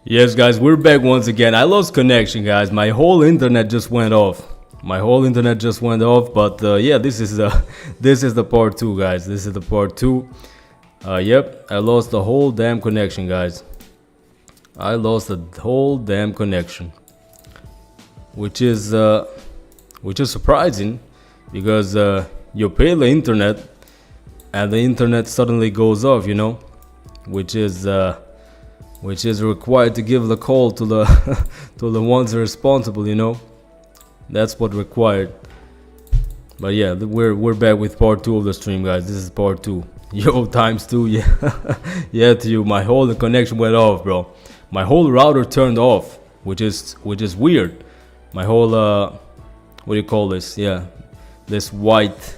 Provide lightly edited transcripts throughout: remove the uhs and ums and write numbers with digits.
Yes, guys, we're back once again. I lost connection, guys. My whole internet just went off. But yeah, this is the this is the part two, guys. This is the part two. Yep, I lost the whole damn connection, guys. I lost the whole damn connection, which is surprising because you pay the internet and the internet suddenly goes off, which is required to give the call to the to the ones responsible, That's what required. But yeah, we're back with part two of the stream, guys. This is part two. Yo, times two, yeah. Yeah, to you. My whole connection went off, bro. My whole router turned off, which is weird. My whole what do you call this? Yeah, this white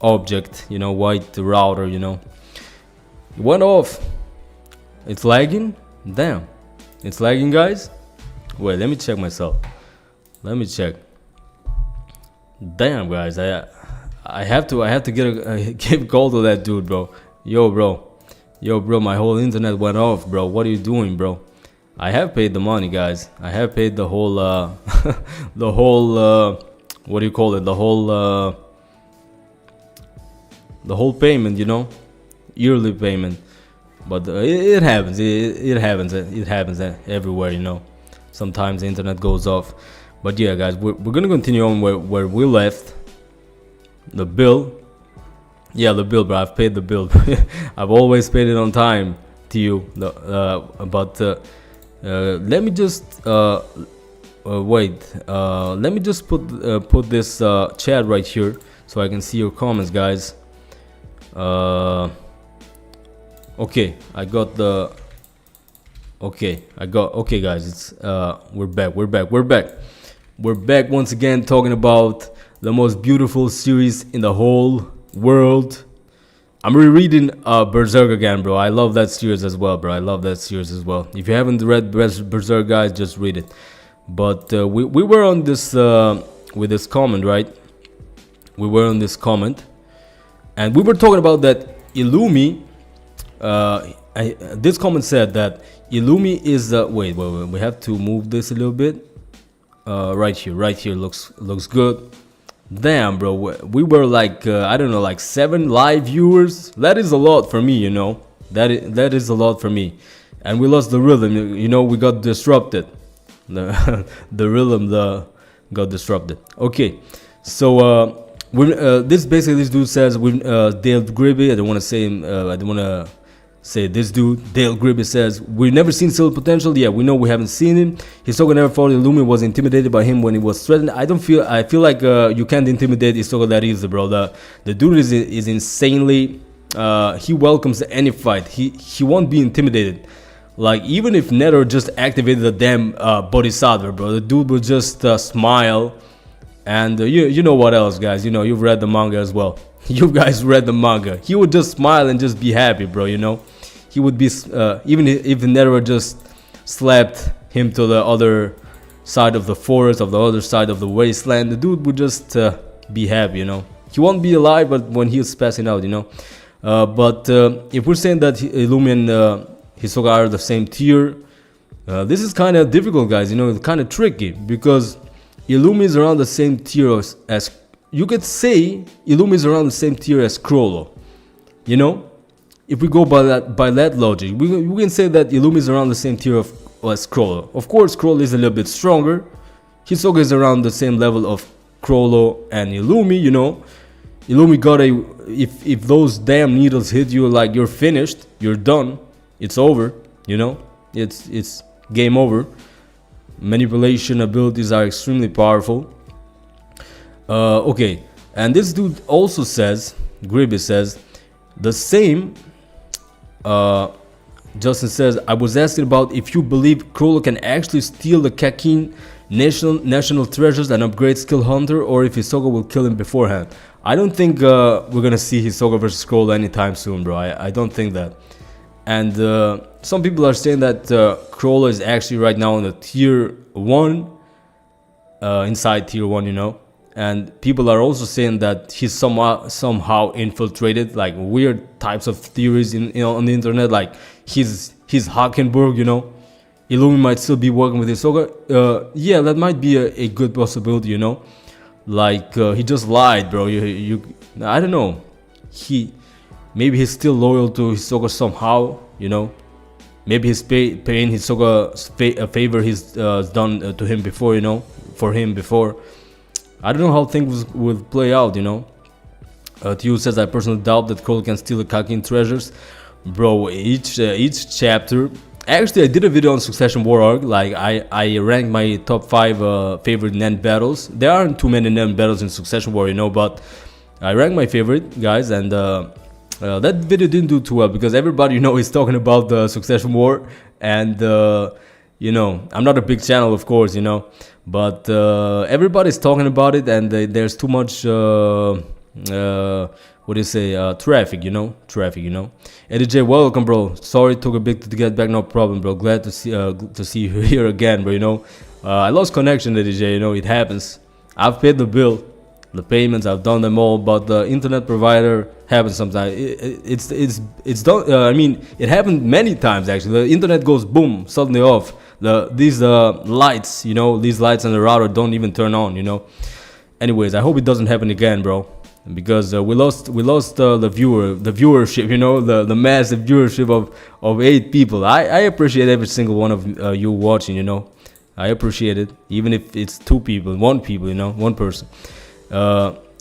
object, white router, it went off. It's lagging? Damn. It's lagging, guys? Wait, let me check myself. Let me check. Damn, guys. I have to give a call to that dude, bro. Yo, bro, my whole internet went off, bro. What are you doing, bro? I have paid the money, guys. I have paid the whole the whole what do you call it? The whole payment, yearly payment. But it happens. It happens everywhere, Sometimes the internet goes off. But yeah, guys, we're gonna continue on where we left. The bill. Yeah, the bill, bro. I've paid the bill. I've always paid it on time to you. Let me just wait. Let me just put this chat right here so I can see your comments, guys. Okay, okay, guys, it's we're back once again, talking about the most beautiful series in the whole world. I'm rereading Berserk again, bro. I love that series as well, bro. If you haven't read Berserk, guys, just read it. But we were on this with this comment, right? We were on this comment, and we were talking about that Illumi. This comment said that Illumi is wait, we have to move this a little bit. Right here looks good. Damn, bro, we were like I don't know, like 7 live viewers. That is a lot for me, That is a lot for me. And we lost the rhythm, we got disrupted. The rhythm got disrupted. Okay, so this dude says Dale Gribby. I don't want to say this dude. Dale Gribby says we've never seen Silva potential. Yeah, we know we haven't seen him. Hisoka never thought Illumi was intimidated by him when he was threatened. I feel like you can't intimidate Hisoka that easy, bro. The dude is insanely he welcomes any fight. He won't be intimidated. Like, even if Nether just activated the damn Bodhisattva, bro, the dude would just smile. And you know what else, guys? You've read the manga as well. You guys read the manga. He would just smile and just be happy, bro, He would be, even if Nether just slapped him to the other side of the forest, of the other side of the wasteland, the dude would just be happy, He won't be alive, but when he's passing out, But if we're saying that Illumi and Hisoka are the same tier, this is kind of difficult, guys, it's kind of tricky, because Illumi is around the same tier as you could say Illumi is around the same tier as Crollo, If we go by that logic, we can say that Illumi is around the same tier as Crollo. Of course, Crollo is a little bit stronger. Hisoka is around the same level of Crollo and Illumi, Illumi got if those damn needles hit you, like, you're finished, you're done, it's over, it's game over. Manipulation abilities are extremely powerful. Okay, and this dude also says, Gribby says, the same. Justin says, I was asking about if you believe Crollo can actually steal the Kakin national treasures and upgrade Skill Hunter, or if Hisoka will kill him beforehand. I don't think we're gonna see Hisoka versus Crollo anytime soon, bro. I don't think that. And some people are saying that Crollo is actually right now in the tier 1, inside tier 1, And people are also saying that he's somehow infiltrated, like, weird types of theories on the internet, like his Hockenberg, you know. Illumi might still be working with Hisoka. Yeah, that might be a good possibility, you know. Like he just lied, bro. I don't know. Maybe he's still loyal to Hisoka somehow, you know. Maybe he's paying Hisoka a favor he's done to him before, you know, for him before. I don't know how things would play out, you know. Tio says, I personally doubt that Cole can steal the Kakin treasures. Bro, each chapter... Actually, I did a video on Succession War arc. Like, I ranked my top 5 favorite Nen battles. There aren't too many Nen battles in Succession War, you know, but I ranked my favorite, guys, and that video didn't do too well because everybody, you know, is talking about the Succession War, and, you know, I'm not a big channel, of course, you know, but everybody's talking about it, and there's too much... what do you say, traffic, you know. Eddie J, welcome, bro. Sorry it took a bit to get back, no problem, bro. Glad to see you here again, bro, you know. I lost connection, Eddie J, you know, it happens. I've paid the bill, the payments, I've done them all, but the internet provider happens sometimes. It's done. I mean, it happened many times actually. The internet goes boom, suddenly off. These lights, you know, these lights on the router don't even turn on, you know. Anyways, I hope it doesn't happen again, bro. Because we lost the viewership, you know, the massive viewership of 8 people. I appreciate every single one of you watching, you know. I appreciate it, even if it's 2 people, 1 people, you know, 1 person.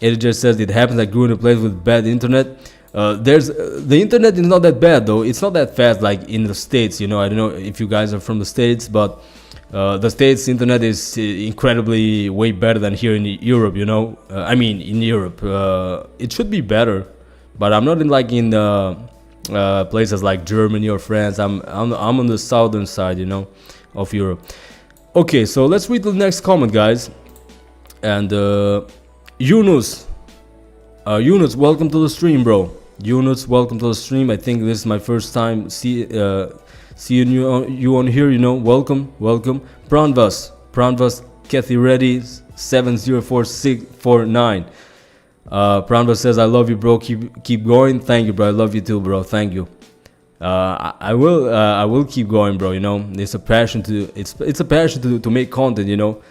Eddie just says it happens. I grew in a place with bad internet. The internet is not that bad though. It's not that fast like in the States, you know. I don't know if you guys are from the States, but the States internet is incredibly way better than here in Europe, you know. I mean, in Europe, it should be better, but I'm not in places like Germany or France. I'm on the southern side, you know, of Europe. Okay, so let's read the next comment, guys. And Yunus, welcome to the stream, bro. Yunus, welcome to the stream. I think this is my first time seeing you on here, you know. Welcome. Pranvas, Kathy Reddy 704649. Pranvas says, I love you, bro. Keep going. Thank you, bro. I love you too, bro. Thank you. I will keep going, bro. You know, it's a passion to make content, you know.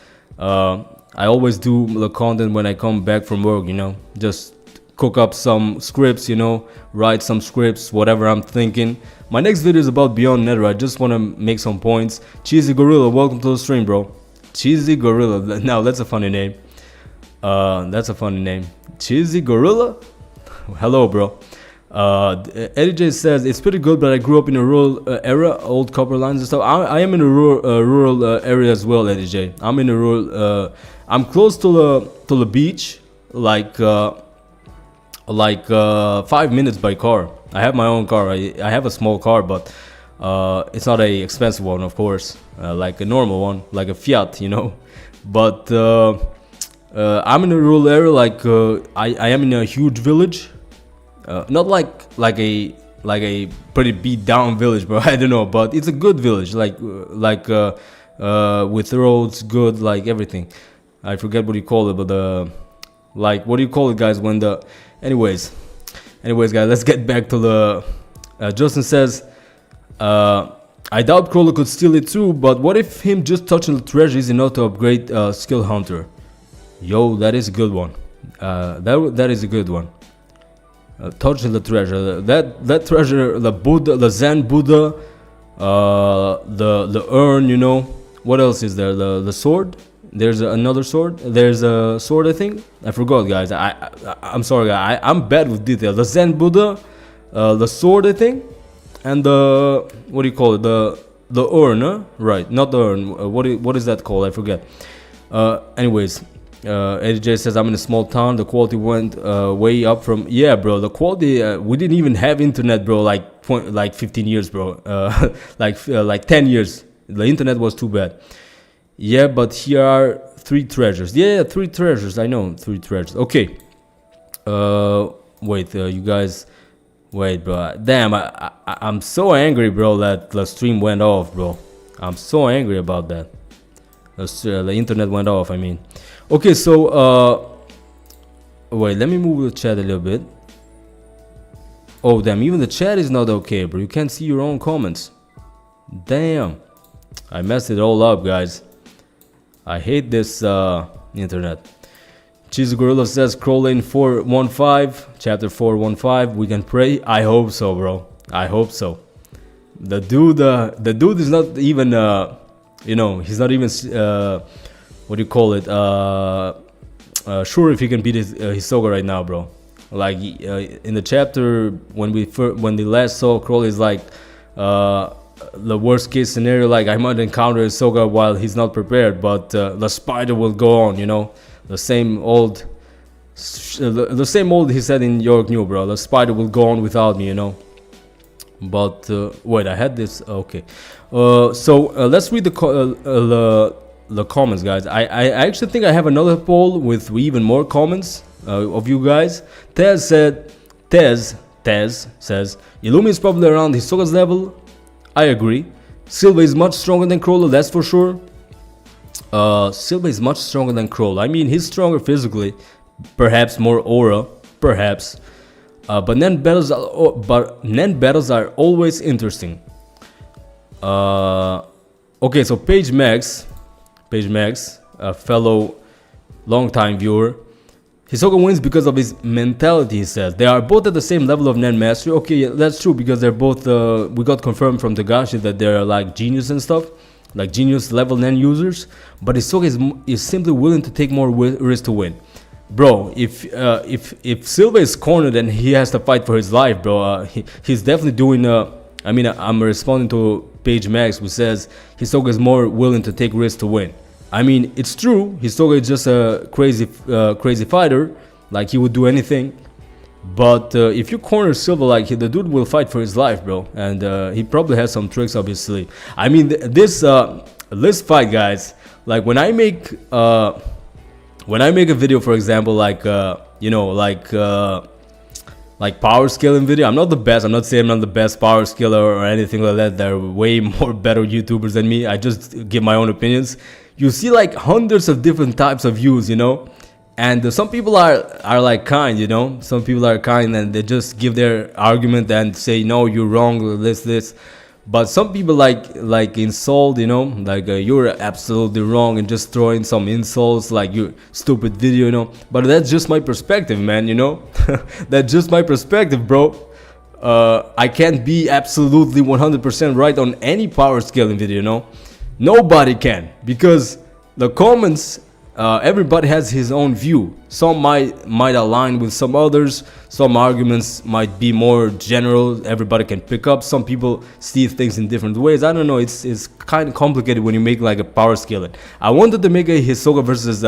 I always do the content when I come back from work, you know. Just cook up some scripts, you know, write some scripts, whatever I'm thinking. My next video is about Beyond Nether. I just want to make some points. Cheesy Gorilla, welcome to the stream, bro. Cheesy Gorilla. Now that's a funny name. Cheesy Gorilla. Hello, bro. Eddie J says it's pretty good, but I grew up in a rural era, old copper lines and stuff. I am in a rural area as well, Eddie J. I'm in a rural. I'm close to the beach, like 5 minutes by car. I have my own car. I have a small car, but it's not a expensive one, of course, like a normal one, like a Fiat, you know. But I'm in a rural area, like I am in a huge village, not like a pretty beat down village, bro. I don't know, but it's a good village, like with roads, good, like everything. I forget what you call it, but like, what do you call it, guys, when the... Anyways, guys, let's get back to the... Justin says, I doubt Crawler could steal it too, but what if him just touching the treasure is enough to upgrade Skill Hunter? Yo, that is a good one. That is a good one. Touching the treasure. That treasure, the Buddha, the Zen Buddha, the urn, you know. What else is there? The sword? There's another sword. There's a sword, I think. I forgot, guys. I'm sorry, guys. I'm bad with detail. The Zen Buddha, the sword, I think, and the, what do you call it? The urn, huh? Right? Not the urn. What is that called? I forget. Anyways, Eddie J says I'm in a small town. The quality went way up from... Yeah, bro. The quality. We didn't even have internet, bro. Like 15 years, bro. like 10 years. The internet was too bad. Yeah, but here are 3 treasures. Yeah, 3 treasures. I know, 3 treasures. Okay. Wait, you guys. Wait, bro. Damn, I'm so angry, bro, that the stream went off, bro. I'm so angry about that. The internet went off, I mean. Okay, so wait, let me move the chat a little bit. Oh, damn. Even the chat is not okay, bro. You can't see your own comments. Damn. I messed it all up, guys. I hate this internet. Cheesy Gorilla says, Crawl in 415, chapter 415. We can pray. I hope so, bro. I hope so. The dude is not even, he's not even, what do you call it? Sure if he can beat Hisoka right now, bro. Like in the chapter when they last saw Crawl, is like the worst case scenario. Like I might encounter Hisoka while he's not prepared, but the spider will go on. The same old he said in York New, bro. The spider will go on without me. But wait, I had this. Okay, so let's read the comments, guys. I actually think I have another poll with even more comments of you guys. Tez says Illumi is probably around Hisoka's level. I agree. Silva is much stronger than Crawler, that's for sure. Silva is much stronger than Crawler. I mean, he's stronger physically, perhaps more aura, perhaps. But Nen battles are always interesting. Okay, so Page Max, a fellow longtime viewer. Hisoka wins because of his mentality, he says. They are both at the same level of Nen mastery. Okay, yeah, that's true, because they're both, we got confirmed from Togashi that they're like genius and stuff. Like genius level Nen users. But Hisoka is simply willing to take more risk to win. Bro, if Silva is cornered and he has to fight for his life, bro, he's definitely doing, I'm responding to Page Max, who says Hisoka is more willing to take risks to win. I mean, it's true. Hisoka is just a crazy fighter. Like, he would do anything. But if you corner Silva, like, the dude will fight for his life, bro. And he probably has some tricks up his sleeve. I mean, this fight, guys. Like, when I make a video, for example, like power scaling video, I'm not the best. I'm not saying I'm not the best power scaler or anything like that. There are way more better YouTubers than me. I just give my own opinions. You see like hundreds of different types of views, and some people are like kind, some people are kind and they just give their argument and say, no, you're wrong, this. But some people like insult, like you're absolutely wrong, and just throw in some insults like you stupid video, but that's just my perspective, man. That's just my perspective, bro. I can't be absolutely 100% right on any power scaling video, Nobody can, because the comments, everybody has his own view. Some might align with some others. Some arguments might be more general, everybody can pick up. Some people see things in different ways. I don't know, it's kind of complicated when you make like a power scaling. I wanted to make a Hisoka versus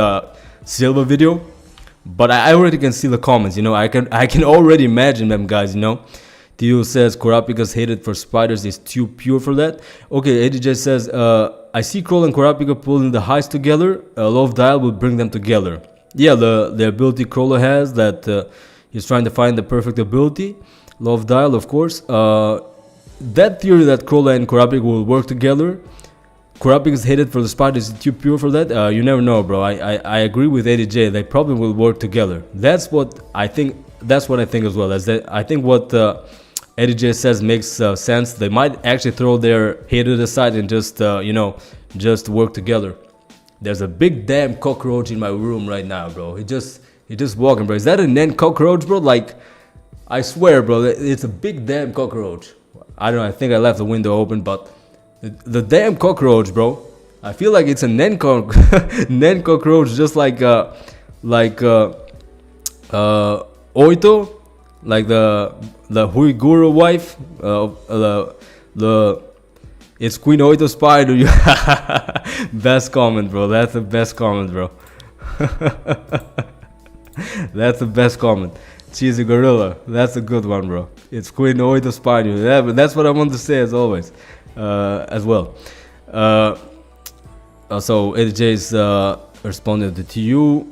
Silva video, but I already can see the comments, I can already imagine them, guys, Tio says Kurapika's hated for spiders is too pure for that. Okay, ADJ says I see Kroll and Kurapika pulling the highs together. Love Dial will bring them together. Yeah, the ability Crawler has, that he's trying to find the perfect ability. Love Dial, of course. That theory that Crawler and Kurapika will work together. Kurapika is hated for the spiders is too pure for that. You never know, bro. I agree with ADJ. They probably will work together. That's what I think. That's what I think as well. I think what Eddie J says makes sense. They might actually throw their hatred aside and just, just work together. There's a big damn cockroach in my room right now, bro. He just walking, bro. Is that a Nen cockroach, bro? Like, I swear, bro, it's a big damn cockroach. I don't know. I think I left the window open, but the damn cockroach, bro. I feel like it's a Nen cockroach, just like Oito. Like the Huiguru wife, it's Queen Oito Spider. Best comment, bro. That's the best comment, bro. That's the best comment. Cheesy Gorilla. That's a good one, bro. It's Queen Oito Spider. Yeah, but that's what I want to say as always, as well. So AJ's responded to you.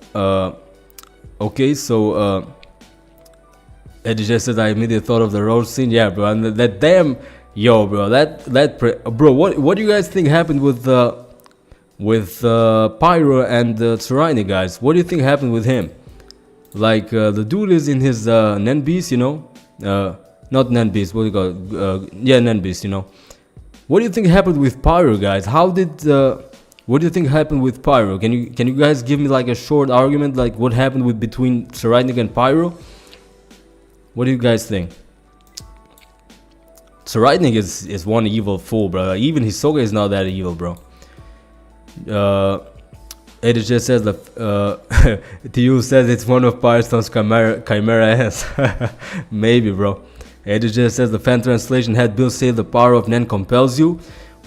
Okay, so. Eddie just said I immediately thought of the road scene. Yeah, bro, and that damn, bro, bro, what do you guys think happened with Pyro and Tsurani, guys? What do you think happened with him? Like, the dude is in his Nen beast, Not Nan Beast. What do you call it? Yeah, Nan Beast. You know. What do you think happened with Pyro, guys? How did? What do you think happened with Pyro? Can you guys give me like a short argument, like what happened with between Tsaratnik and Pyro? What do you guys think? Tsaratnik is one evil fool, bro. Even Hisoka is not that evil, bro. It just says that TU says it's one of Pyrostone's chimera ass. Maybe, bro. It just says the fan translation had Bill say the power of Nen compels you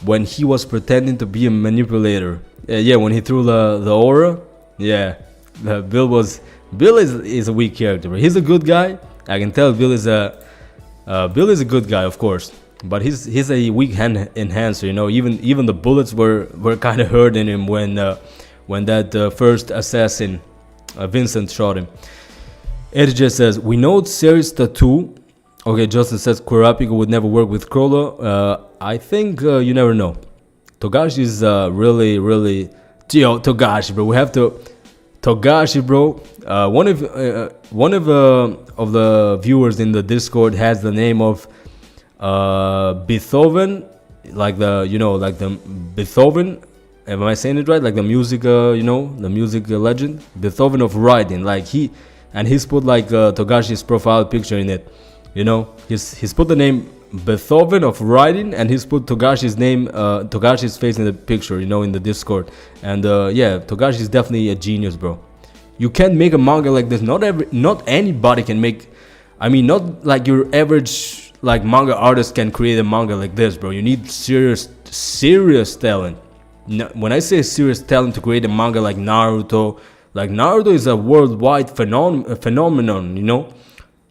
when he was pretending to be a manipulator. Yeah, when he threw the aura. Yeah, Bill is a weak character, bro. He's a good guy. I can tell Bill is a good guy, of course. But he's a weak hand enhancer, you know. Even the bullets were kind of hurting him when that first assassin, Vincent, shot him. It just says, we know Ceres tattoo. Okay, Justin says Kurapika would never work with Chrollo. I think you never know. Togashi is really, Togashi, bro. We have to Togashi, bro. One of the viewers in the Discord has the name of Beethoven, like the Beethoven. Am I saying it right? Like the music, the music legend, Beethoven of writing. Like he's put like Togashi's profile picture in it. You know, he's put the name Beethoven of writing, and he's put Togashi's name, Togashi's face in the picture. You know, in the Discord. And yeah, Togashi is definitely a genius, bro. You can't make a manga like this. Not anybody can make. I mean, not like your average like manga artist can create a manga like this, bro. You need serious talent. When I say serious talent to create a manga like Naruto is a worldwide phenomenon, you know.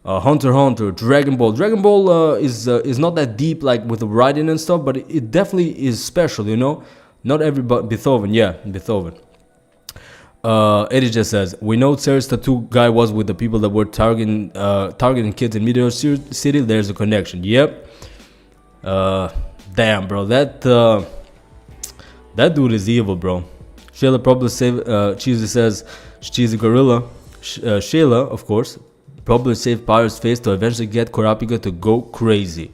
Hunter x Hunter, Dragon Ball is not that deep like with the writing and stuff, but it definitely is special, you know. Not everybody. Beethoven. It just says, we know Ceres tattoo guy was with the people that were targeting kids in Meteor City. There's a connection. Yep. Damn, bro, that dude is evil, bro. Shayla probably saved. Cheesy says, Cheesy Gorilla. Shayla, of course, probably saved Pyro's face to eventually get Kurapika to go crazy.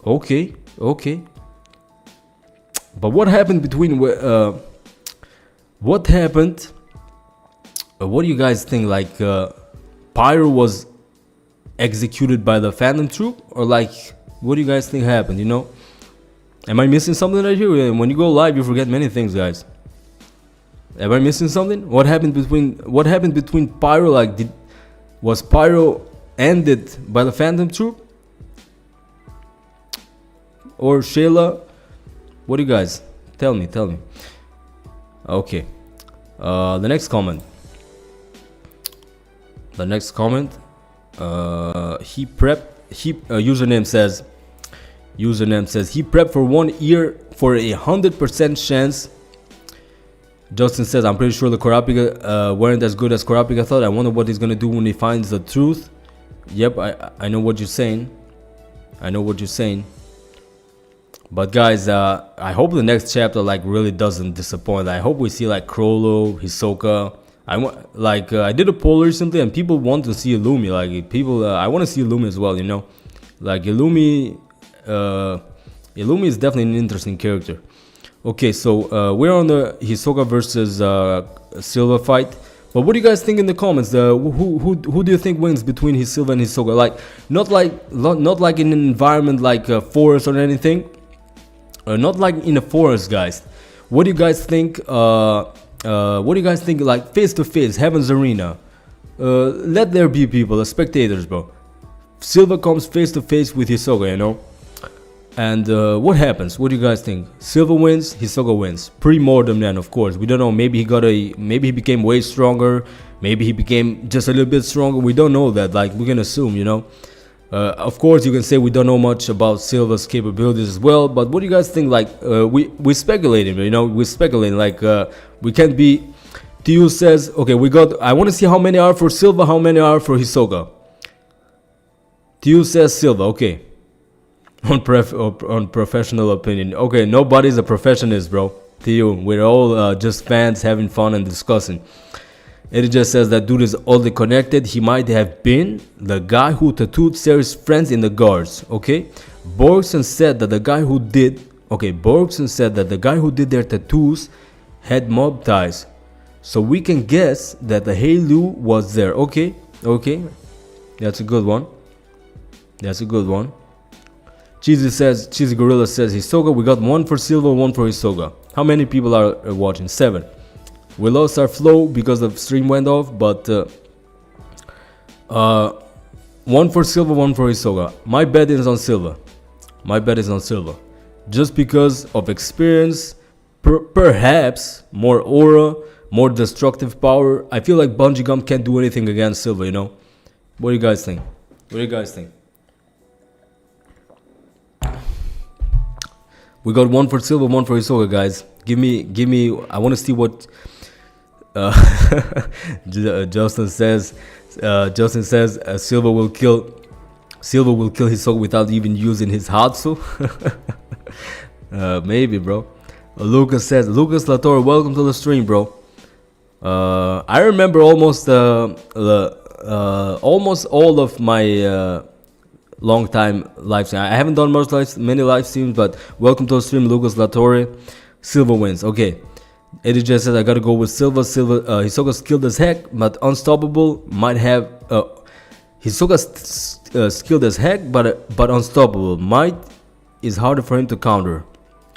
Okay. But what happened between? What happened? What do you guys think? Like, Pyro was executed by the Phantom Troop, or like, what do you guys think happened? You know, am I missing something right here? When you go live, you forget many things, guys. Am I missing something? What happened between Pyro? Like, was Pyro ended by the Phantom Troop, or Shayla? What do you guys tell me? Okay. The next comment. Username says he prepped for 1 year for 100% chance. Justin says, I'm pretty sure the Kurapika weren't as good as Kurapika thought. I wonder what he's gonna do when he finds the truth. Yep, I know what you're saying. But guys, I hope the next chapter like really doesn't disappoint. I hope we see like Chrollo, Hisoka. I did a poll recently, and people want to see Illumi. Like people, I want to see Illumi as well. You know, like Illumi is definitely an interesting character. Okay, so we're on the Hisoka versus Silva fight. But what do you guys think in the comments? Who do you think wins between Silva and Hisoka? Like not like in an environment like a forest or anything. Not like in a forest, guys. What do you guys think? Like face to face, Heaven's Arena? Let there be people, the spectators, bro. Silva comes face to face with Hisoka, you know. And what happens? What do you guys think? Silva wins, Hisoka wins. Pre-mortem then, of course. We don't know. Maybe he became way stronger. Maybe he became just a little bit stronger. We don't know that. Like, we can assume, you know. Of course, you can say we don't know much about Silva's capabilities as well. But what do you guys think? Like, we speculating, you know. We speculating. Like, we can't be. TU says, okay, I want to see how many are for Silva, how many are for Hisoka. TU says Silva. Okay. On professional opinion. Okay, nobody's a professionist, bro. TU, we're all just fans having fun and discussing. It just says that dude is oddly connected. He might have been the guy who tattooed Sari's friends in the guards. Okay, Borgson said that the guy who did. Okay, Borgson said that the guy who did their tattoos had mob ties. So we can guess that the Heilu was there. Okay, that's a good one. Cheesy Gorilla says, Hisoka, we got one for Silva, one for Hisoka. How many people are watching? 7. We lost our flow because the stream went off, but one for Silva, one for Hisoka. My bet is on Silva. Just because of experience, perhaps more aura, more destructive power. I feel like Bungee Gum can't do anything against Silva, you know? What do you guys think? We got one for Silva, one for Hisoka, guys. Give me. I want to see what Justin says. Silva will kill Hisoka without even using his Hatsu. Maybe, bro. Lucas says, Lucas Latorre, welcome to the stream, bro. I remember almost all of my long time live stream. I haven't done many live streams, but welcome to the stream, Lucas Latorre. Silva wins. Okay. Eddie just says I gotta go with Silva. Hisoka's skilled as heck, but unstoppable. Might have Hisoka's skilled as heck, but unstoppable. Might is harder for him to counter.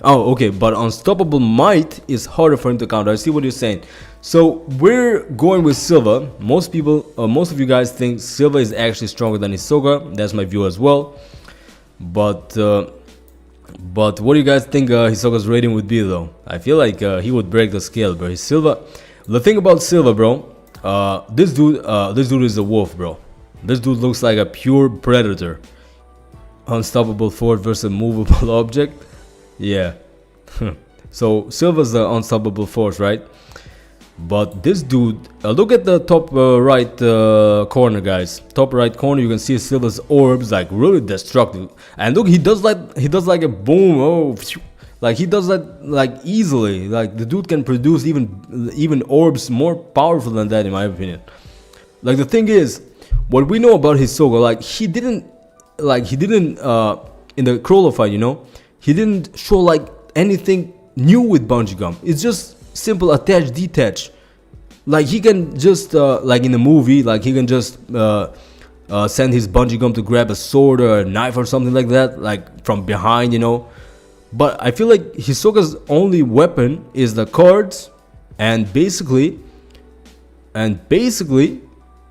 Oh, okay, but unstoppable might is harder for him to counter. I see what you're saying. So we're going with Silva. Most of you guys think Silva is actually stronger than Hisoka. That's my view as well. But what do you guys think Hisoka's rating would be, though? I feel like he would break the scale, bro. Silva. The thing about Silva, bro, this dude is a wolf, bro. This dude looks like a pure predator. Unstoppable force versus movable object. Yeah. So Silva's the unstoppable force, right? But this dude, look at the top right corner, guys. Top right corner, you can see Silva's orbs, like really destructive. And look, he does like a boom. Oh, like he does that like easily. Like the dude can produce even orbs more powerful than that, in my opinion. Like the thing is, what we know about Hisoka, like he didn't in the Crawler fight, you know, he didn't show like anything new with Bungee Gum. It's just simple attach detach. Like he can just like in the movie, like he can just send his Bungee Gum to grab a sword or a knife or something like that, like from behind, you know. But I feel like Hisoka's only weapon is the cards, and basically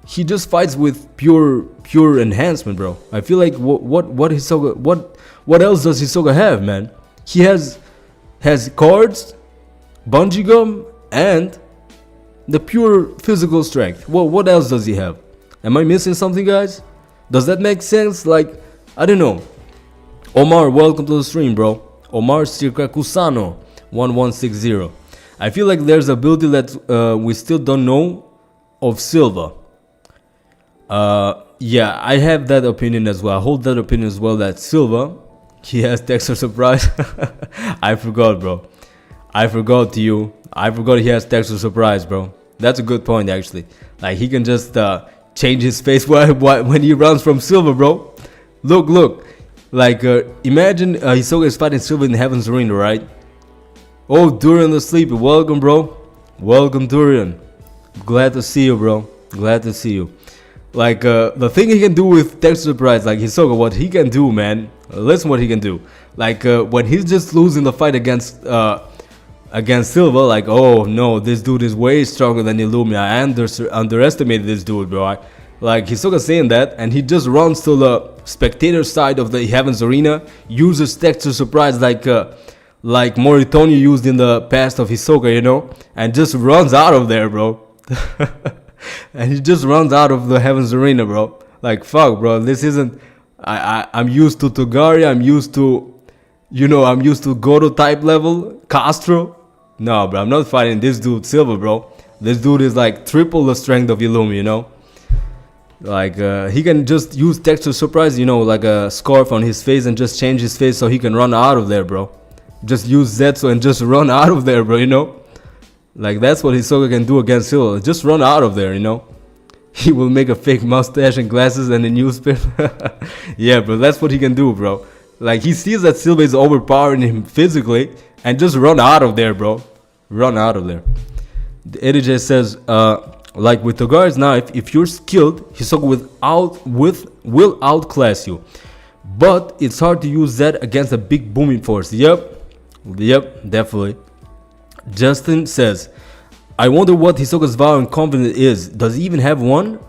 he just fights with pure enhancement, bro. I feel like what else does Hisoka have, man? He has cards, Bungee Gum, and the pure physical strength. Well, what else does he have? Am I missing something, guys? Does that make sense? Like, I don't know. Omar, welcome to the stream, bro. Omar Sirka Kusano 1160. I feel like there's a ability that we still don't know of Silva. Yeah, I have that opinion as well. I hold that opinion as well, that Silva, he has Dexter Surprise. I forgot, bro. I forgot he has Dexter Surprise, bro. That's a good point, actually. Like, he can just change his face when he runs from Silva, bro. Look. Like, imagine Hisoka is fighting Silva in Heaven's Arena, right? Oh, Durian the Sleepy. Welcome, bro. Welcome, Durian. Glad to see you, bro. Glad to see you. Like, the thing he can do with Dexter Surprise, like Hisoka, what he can do, man. Listen what he can do. Like, when he's just losing the fight against Silva, like, oh no, this dude is way stronger than Illumia. I underestimated this dude, bro. Like, Hisoka saying that, and he just runs to the spectator side of the Heaven's Arena, uses Dexter Surprise like Moritonia used in the past of Hisoka, you know, and just runs out of there, bro. And he just runs out of the Heaven's Arena, bro. Like, fuck, bro, this isn't... I'm used to Togari, I'm used to Goto type level, Castro. No, bro, I'm not fighting this dude, Silva, bro. This dude is like triple the strength of Illumi, you know? Like, he can just use Dexter Surprise, you know, like a scarf on his face and just change his face so he can run out of there, bro. Just use Zetsu and just run out of there, bro, you know? Like that's what Hisoka can do against Silva. Just run out of there, you know. He will make a fake mustache and glasses and a newspaper. Yeah, bro, that's what he can do, bro. Like he sees that Silva is overpowering him physically and just run out of there, bro. Run out of there. The AJ says, like with the guard's knife, if you're skilled, Hisoka will outclass you. But it's hard to use that against a big booming force. Yep, definitely. Justin says, I wonder what Hisoka's vow and confidence is. Does he even have one?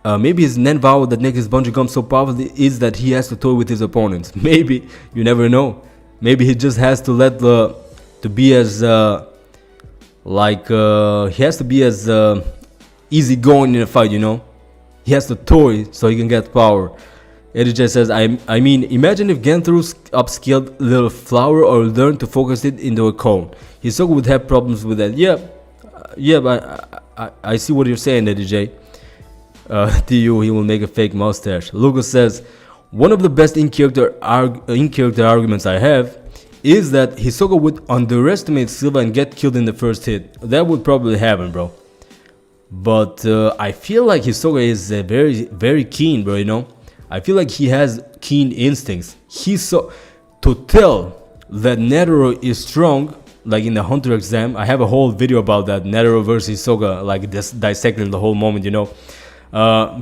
Maybe his Nen vow that makes his bungee jump so powerful is that he has to toy with his opponents. Maybe, you never know. Maybe he just has to let to be as he has to be as easy going in a fight, you know. He has to toy so he can get power. AJ says, I mean, imagine if Genthru upscaled little flower or learned to focus it into a cone. Hisoka would have problems with that. Yeah, but I see what you're saying, AJ. TU, he will make a fake mustache. Lucas says, one of the best in-character arguments I have is that Hisoka would underestimate Silva and get killed in the first hit. That would probably happen, bro. But I feel like Hisoka is very, very keen, bro, you know. I feel like he has keen instincts. To tell that Netero is strong, like in the Hunter exam. I have a whole video about that, Netero versus Hisoka, like dissecting the whole moment, you know.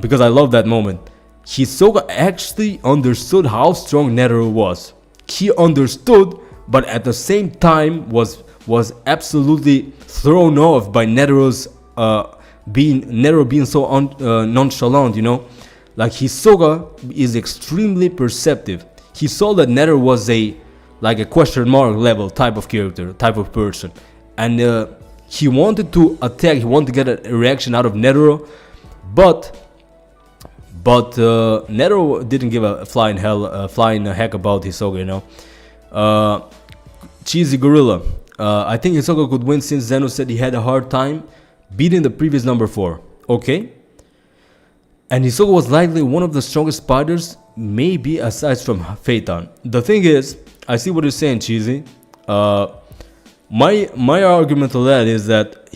Because I love that moment. Hisoka actually understood how strong Netero was. He understood, but at the same time was absolutely thrown off by Netero's being so nonchalant, you know. Like Hisoka is extremely perceptive. He saw that Netero was a question mark level type of character, type of person, and he wanted to attack. He wanted to get a reaction out of Netero, but Netero didn't give a flying heck about Hisoka, you know. Cheesy Gorilla. I think Hisoka could win since Zeno said he had a hard time beating the previous number 4. Okay. And Hisoka was likely one of the strongest fighters, maybe aside from Phaeton. The thing is, I see what you're saying, Cheesy. My argument to that is that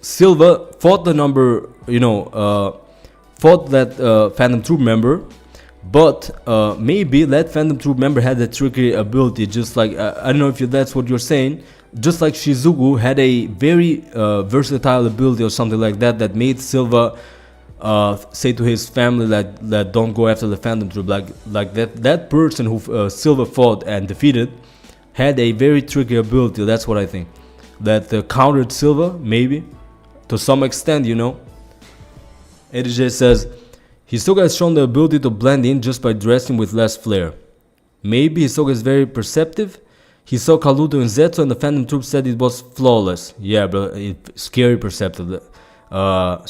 Silva fought the number, fought that Phantom Troop member, but maybe that Phantom Troop member had a tricky ability, just like, I don't know if that's what you're saying, just like Shizuku had a very versatile ability or something like that, that made Silva say to his family that don't go after the Phantom Troop, like that person who Silva fought and defeated had a very tricky ability. That's what I think, that countered Silva, maybe to some extent, you know. AJ says Hisoka has shown the ability to blend in just by dressing with less flair. Maybe Hisoka is very perceptive. He saw Kaluto and Zetsu and the Phantom Troop said it was flawless. Yeah, but scary perceptive. I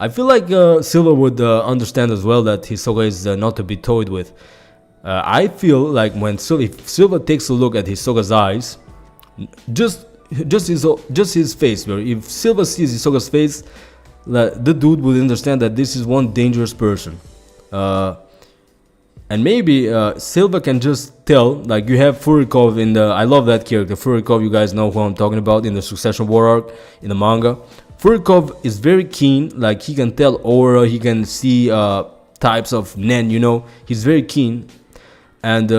feel like Silva would understand as well that Hisoka is not to be toyed with. I feel like when if Silva takes a look at Hisoka's eyes, just his face, bro. If Silva sees Hisoka's face, the dude would understand that this is one dangerous person. And maybe Silva can just tell, like you have Furikov in the, I love that character, Furikov, you guys know who I'm talking about, in the Succession War arc, in the manga. Furikov is very keen, like he can tell aura, he can see types of Nen, you know, he's very keen. And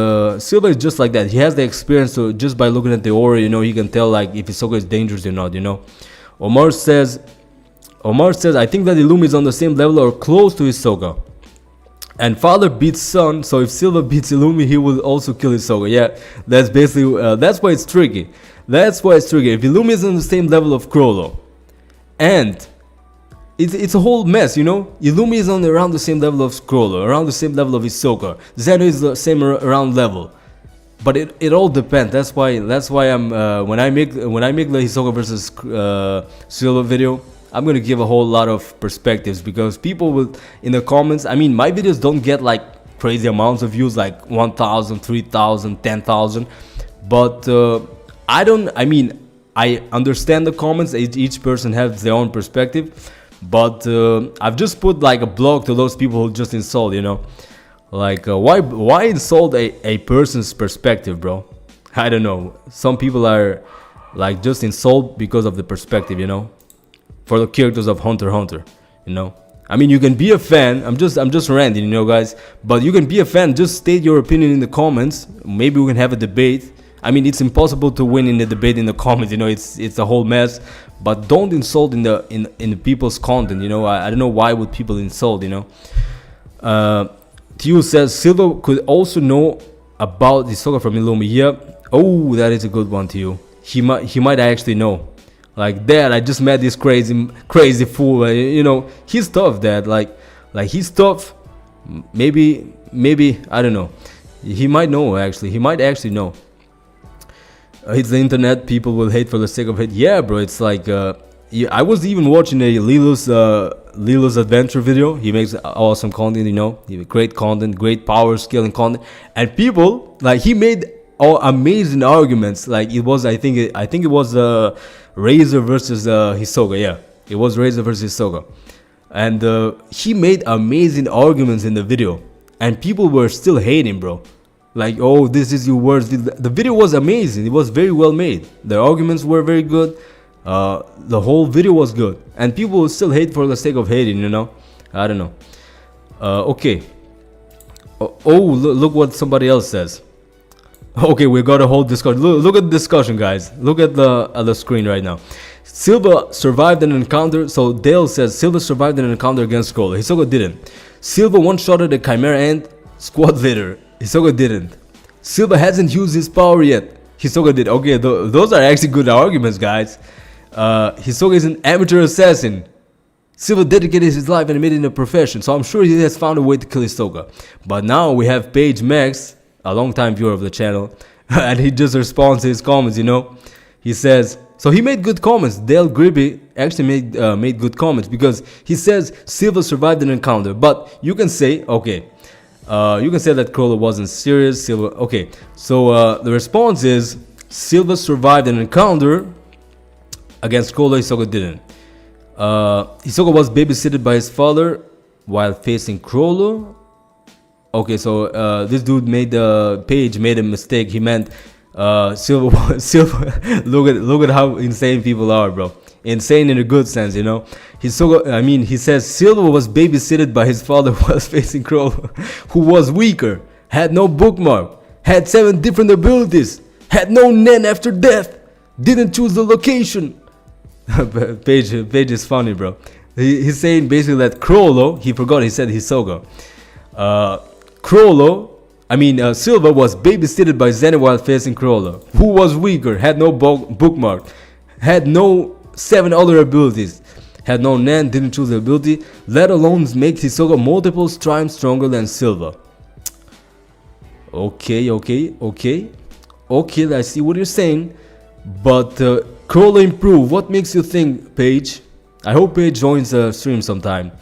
Silva is just like that, he has the experience, so just by looking at the aura, you know, he can tell like if Hisoka is dangerous or not, you know. Omar says, I think that Illumi is on the same level or close to Hisoka. And father beats son, so if Silva beats Illumi, he will also kill Hisoka. Yeah, that's basically, that's why it's tricky. If Illumi is on the same level of Crollo, and it's a whole mess, you know. Illumi is on around the same level of Crollo, around the same level of Hisoka. Zeno is the same around level. But it all depends. That's why I'm when I make the Hisoka versus Silva video, I'm gonna give a whole lot of perspectives, because people will in the comments, I mean, my videos don't get like crazy amounts of views, like 1,000, 3,000, 10,000, but I understand the comments. Each person has their own perspective, but I've just put like a block to those people who just insult, you know. Like, why insult a person's perspective, bro? I don't know. Some people are like just insult because of the perspective, you know, for the characters of Hunter x Hunter, you know. I mean, you can be a fan. I'm just ranting, you know, guys. But you can be a fan. Just state your opinion in the comments. Maybe we can have a debate. I mean, it's impossible to win in the debate in the comments. You know, it's a whole mess. But don't insult in the people's content. You know, I don't know why would people insult. You know. Tio says Silva could also know about Hisoka from Illumi. Yeah. Oh, that is a good one, Tio. He might actually know. Like, Dad, I just met this crazy fool. You know, he's tough, Dad. Like he's tough. Maybe I don't know. He might know, actually. He might actually know. It's the internet. People will hate for the sake of hate. Yeah, bro. It's like yeah, I was even watching a Lilo's adventure video. He makes awesome content, you know. Great content, great power scaling content, and people like he made amazing arguments. Like it was, I think it was Razor versus Hisoka. Yeah, it was Razor versus Hisoka, and he made amazing arguments in the video, and people were still hating, bro. Like, oh, this is your words. The video was amazing. It was very well made. The arguments were very good. The whole video was good, and people will still hate for the sake of hating, you know. I don't know. Okay. Look what somebody else says. Okay, we got a whole discussion. Look at the discussion, guys. Look at the screen right now. Silva survived an encounter. So Dale says Silva survived an encounter against Cole. Hisoka didn't. Silva one-shotted the Chimera and squad leader. Hisoka didn't. Silva hasn't used his power yet. Hisoka did. Okay, those are actually good arguments, guys. Hisoka is an amateur assassin. Silva dedicated his life and made it a profession, so I'm sure he has found a way to kill Hisoka. But now we have Page Max, a long-time viewer of the channel, and he just responds to his comments, you know. He says, so he made good comments. Dale Gribby actually made good comments because he says Silva survived an encounter. But you can say, okay, you can say that Crawler wasn't serious. Silva, okay. So the response is Silva survived an encounter against Crawler. Hisoka didn't. Hisoka was babysitted by his father while facing Crawler. Okay, so this dude made a mistake. He meant Silva. Look at how insane people are, bro. Insane in a good sense, you know. He says Silva was babysitted by his father while facing Crawler, who was weaker, had no bookmark, had 7 different abilities, had no Nen after death, didn't choose the location. Page is funny, bro. He's saying basically that Crawler, he forgot, he said Hisoka. Silva was babysitted by Zen while facing Crawler, who was weaker, had no bookmark, had no 7 other abilities, had no Nen, didn't choose the ability, let alone make Hisoka multiple times stronger than Silva. Okay, I see what you're saying, but Crawler improved. What makes you think, Paige? I hope Paige joins the stream sometime.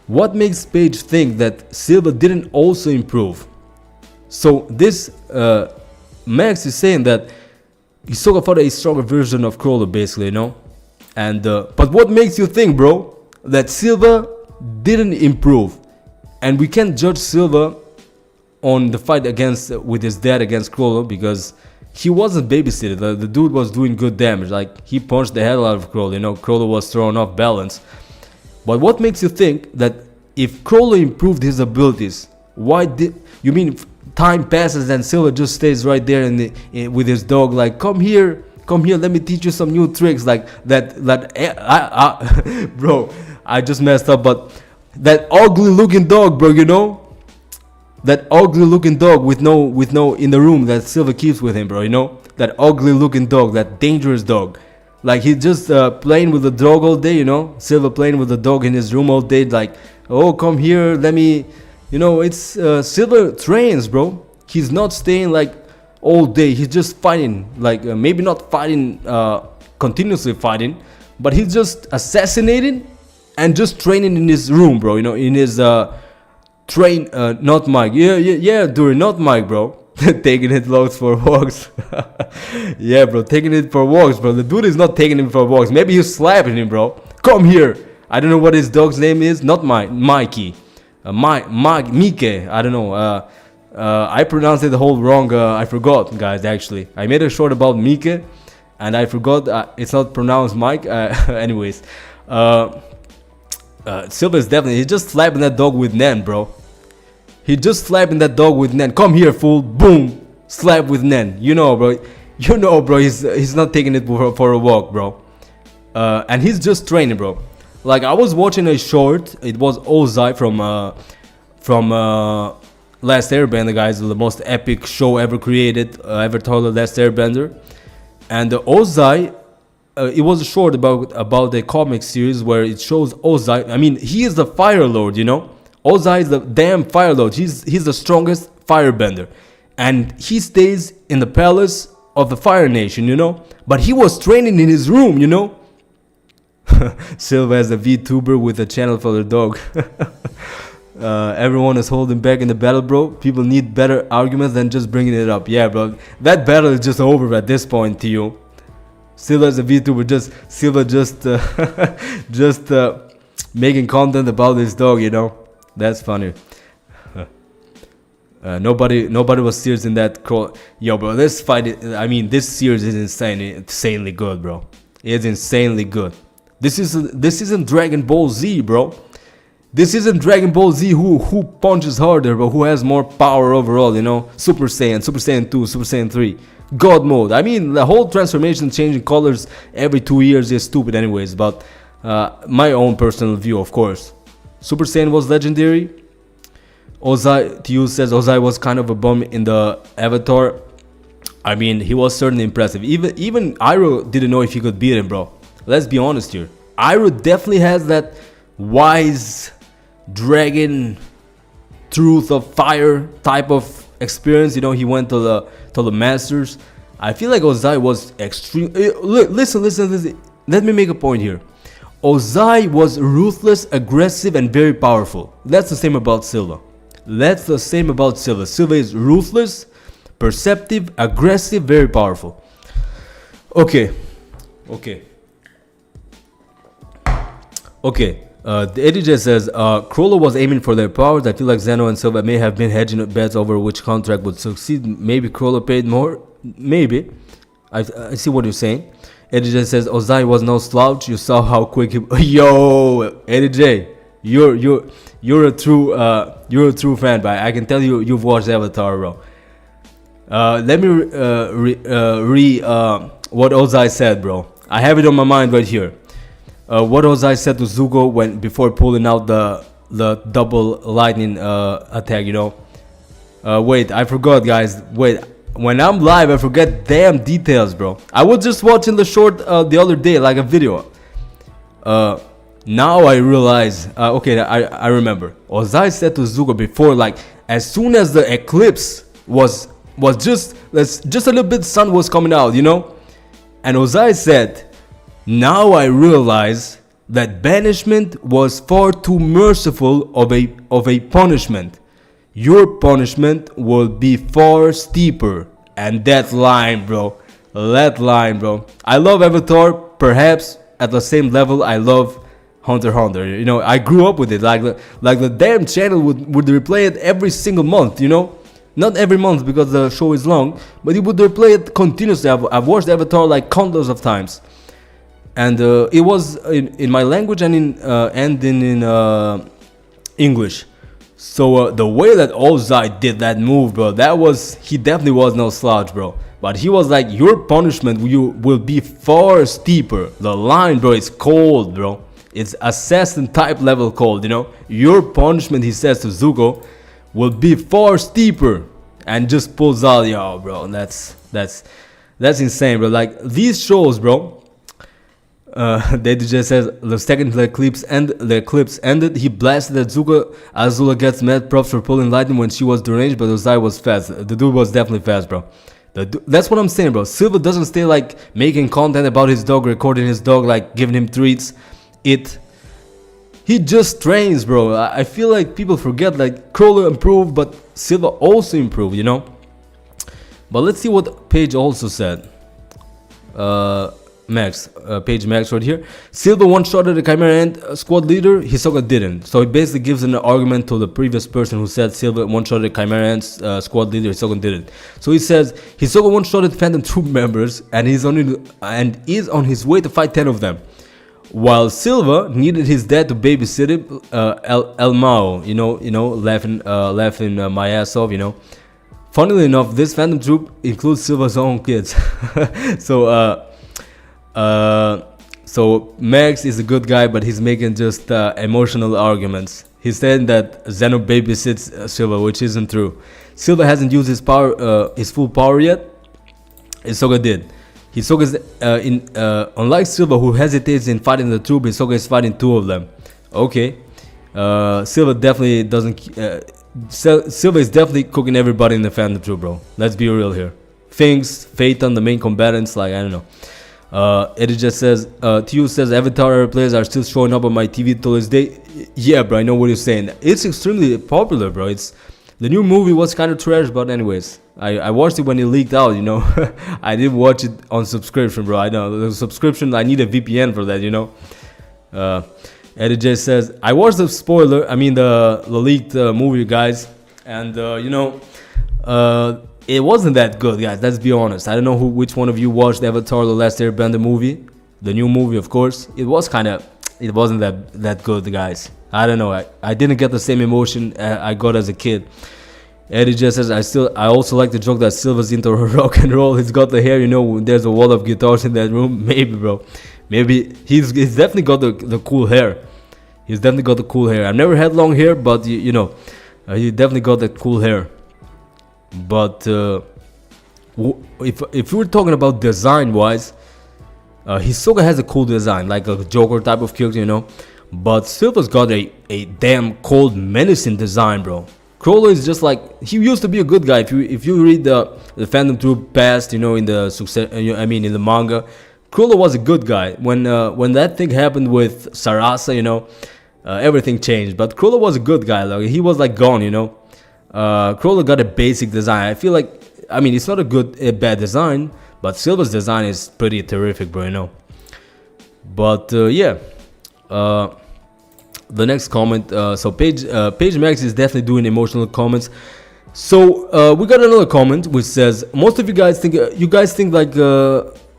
What makes Paige think that Silva didn't also improve? So this Max is saying that Hisoka fought a stronger version of Crawler, basically, you know. And but what makes you think, bro, that Silva didn't improve? And we can't judge Silva on the fight with his dad against Crawler because he wasn't babysitted. The dude was doing good damage. Like, he punched the hell out of Crawler, you know. Crawler was thrown off balance. But what makes you think that if Crawler improved his abilities, why did you mean time passes and Silva just stays right there with his dog, like, come here, let me teach you some new tricks, like that bro, I just messed up, but that ugly looking dog, bro, you know, that ugly looking dog with no in the room that Silva keeps with him, bro, you know, that ugly looking dog, that dangerous dog. Like, he's just playing with the dog all day, you know. Silva playing with the dog in his room all day, like, oh, come here, let me, you know. It's Silva trains, bro. He's not staying like all day. He's just fighting, like maybe not fighting, continuously fighting, but he's just assassinating and just training in his room, bro. You know, in his not Mike. Yeah, during not Mike, bro. Taking it loads for walks. Yeah, bro, taking it for walks, bro. The dude is not taking him for walks. Maybe he's slapping him, bro. Come here. I don't know what his dog's name is. Not Mikey. Mike, I don't know. I pronounced it the whole wrong. I forgot, guys. Actually, I made a short about Mike, and I forgot it's not pronounced Mike. Anyways, Silva is definitely, he's just slapping that dog with Nen, bro. He just slapping that dog with Nen. Come here, fool. Boom. Slap with Nen. You know, bro. You know, bro. He's not taking it for a walk, bro. And he's just training, bro. Like, I was watching a short. It was Ozai from Last Airbender, guys. The most epic show ever created. Ever told the Last Airbender. And Ozai, it was a short about the comic series where it shows Ozai. I mean, he is the Fire Lord, you know. Ozai is the damn Fire Lord. He's the strongest firebender, and he stays in the palace of the Fire Nation, you know. But he was training in his room, you know. Silva as a VTuber with a channel for the dog. Everyone is holding back in the battle, bro. People need better arguments than just bringing it up. Yeah, bro. That battle is just over at this point, to you. Silva as a VTuber, just making content about this dog, you know. That's funny. Nobody was serious in that crawl. Yo, bro, this fight. I mean, this series is insanely good, bro. It's insanely good. This isn't Dragon Ball Z, bro. This isn't Dragon Ball Z who punches harder, but who has more power overall, you know? Super Saiyan, Super Saiyan 2, Super Saiyan 3. God mode. I mean, the whole transformation, changing colors every 2 years is stupid anyways, but my own personal view, of course. Super Saiyan was legendary. Ozai, Tiu says Ozai was kind of a bum in the Avatar. I mean, he was certainly impressive. Even Iroh didn't know if he could beat him, bro. Let's be honest here. Iroh definitely has that wise dragon truth of fire type of experience. You know, he went to the masters. I feel like Ozai was extreme. Listen. Let me make a point here. Ozai was ruthless, aggressive, and very powerful. That's the same about Silva. Silva is ruthless, perceptive, aggressive, very powerful. Okay. The ADJ says Crawler was aiming for their powers. I feel like Zeno and Silva may have been hedging bets over which contract would succeed. Maybe Crawler paid more. Maybe. I see what you're saying. ADJ says Ozai was no slouch. You saw how quick he. Yo, ADJ, you're a true fan, but I can tell you've watched Avatar, bro. Let me read what Ozai said, bro. I have it on my mind right here. What Ozai said to Zuko before pulling out the double lightning attack, you know. Wait, I forgot, guys. Wait, when I'm live, I forget damn details, bro. I was just watching the short the other day, like a video. Now I realize. Okay, I remember. Ozai said to Zuko before, like, as soon as the eclipse was just a little bit, sun was coming out, you know. And Ozai said, now I realize that banishment was far too merciful of a punishment. Your punishment will be far steeper. And that line, bro. I love Avatar, perhaps at the same level I love Hunter x Hunter. You know, I grew up with it. Like the damn channel would replay it every single month, you know. Not every month because the show is long, but it would replay it continuously. I've watched Avatar like countless of times. And it was in my language and in English. So the way that Ozai did that move, bro, he definitely was no slouch, bro. But he was like, your punishment will be far steeper. The line, bro, is cold, bro. It's assassin type level cold, you know. Your punishment, he says to Zuko, will be far steeper. And just pulls out, yo, bro. That's insane, bro. Like these shows, bro. They just says the second the eclipse ended, he blasted at Zuko. Azula gets mad props for pulling lightning when she was deranged, but Ozai was fast. The dude was definitely fast, bro. That's what I'm saying, bro. Silva doesn't stay like making content about his dog, recording his dog, like giving him treats. He just trains, bro. I feel like people forget, like Crawler improved, but Silva also improved, you know. But let's see what Paige also said. page Max right here. Silva one-shotted the Chimera Ant squad leader, Hisoka didn't. So it basically gives an argument to the previous person who said Silva one-shotted the Chimera Ant squad leader, Hisoka didn't. So he says Hisoka one-shotted Phantom Troop members and is on his way to fight 10 of them. While Silva needed his dad to babysit him, El Mao, laughing my ass off, Funnily enough, this Phantom Troop includes Silva's own kids. So Max is a good guy, but he's making just emotional arguments. He's saying that Zeno babysits Silva, which isn't true. Silva hasn't used his power, his full power yet. Hisoka did. Hisoka's unlike Silva, who hesitates in fighting the troop, Hisoka is fighting 2 of them. Okay, Silva definitely doesn't. Silva is definitely cooking everybody in the Phantom Troop, bro. Let's be real here. Things, Phaeton, the main combatants, like I don't know. Eddie just says, Tio says Avatar players are still showing up on my TV till this day. Yeah, bro, I know what you're saying. It's extremely popular, bro. The new movie was kind of trash, but anyways, I watched it when it leaked out, I didn't watch it on subscription, bro. I know the subscription, I need a VPN for that, Eddie J says, I watched the the leaked movie, guys, and it wasn't that good, guys. Let's be honest. I don't know which one of you watched Avatar: The Last Airbender movie, the new movie, of course. It wasn't that good, guys. I don't know. I didn't get the same emotion I got as a kid. Eddie just says, I also like the joke that Silva's into rock and roll. He's got the hair, there's a wall of guitars in that room. Maybe, bro. Maybe he's definitely got the cool hair. He's definitely got the cool hair. I've never had long hair, but he definitely got that cool hair. But if we're talking about design wise, Hisoka has a cool design, like a Joker type of character, But Silva's got a damn cold, menacing design, bro. Crawler is just like, he used to be a good guy. If you read the Phantom Troop past, in the manga, Crawler was a good guy. When that thing happened with Sarasa, everything changed. But Crawler was a good guy. Like, he was like gone, Crawler got a basic design. I feel like, it's not a bad design, but Silva's design is pretty terrific, bro. But yeah. The next comment, so Page Max is definitely doing emotional comments. So we got another comment which says, most of you guys think like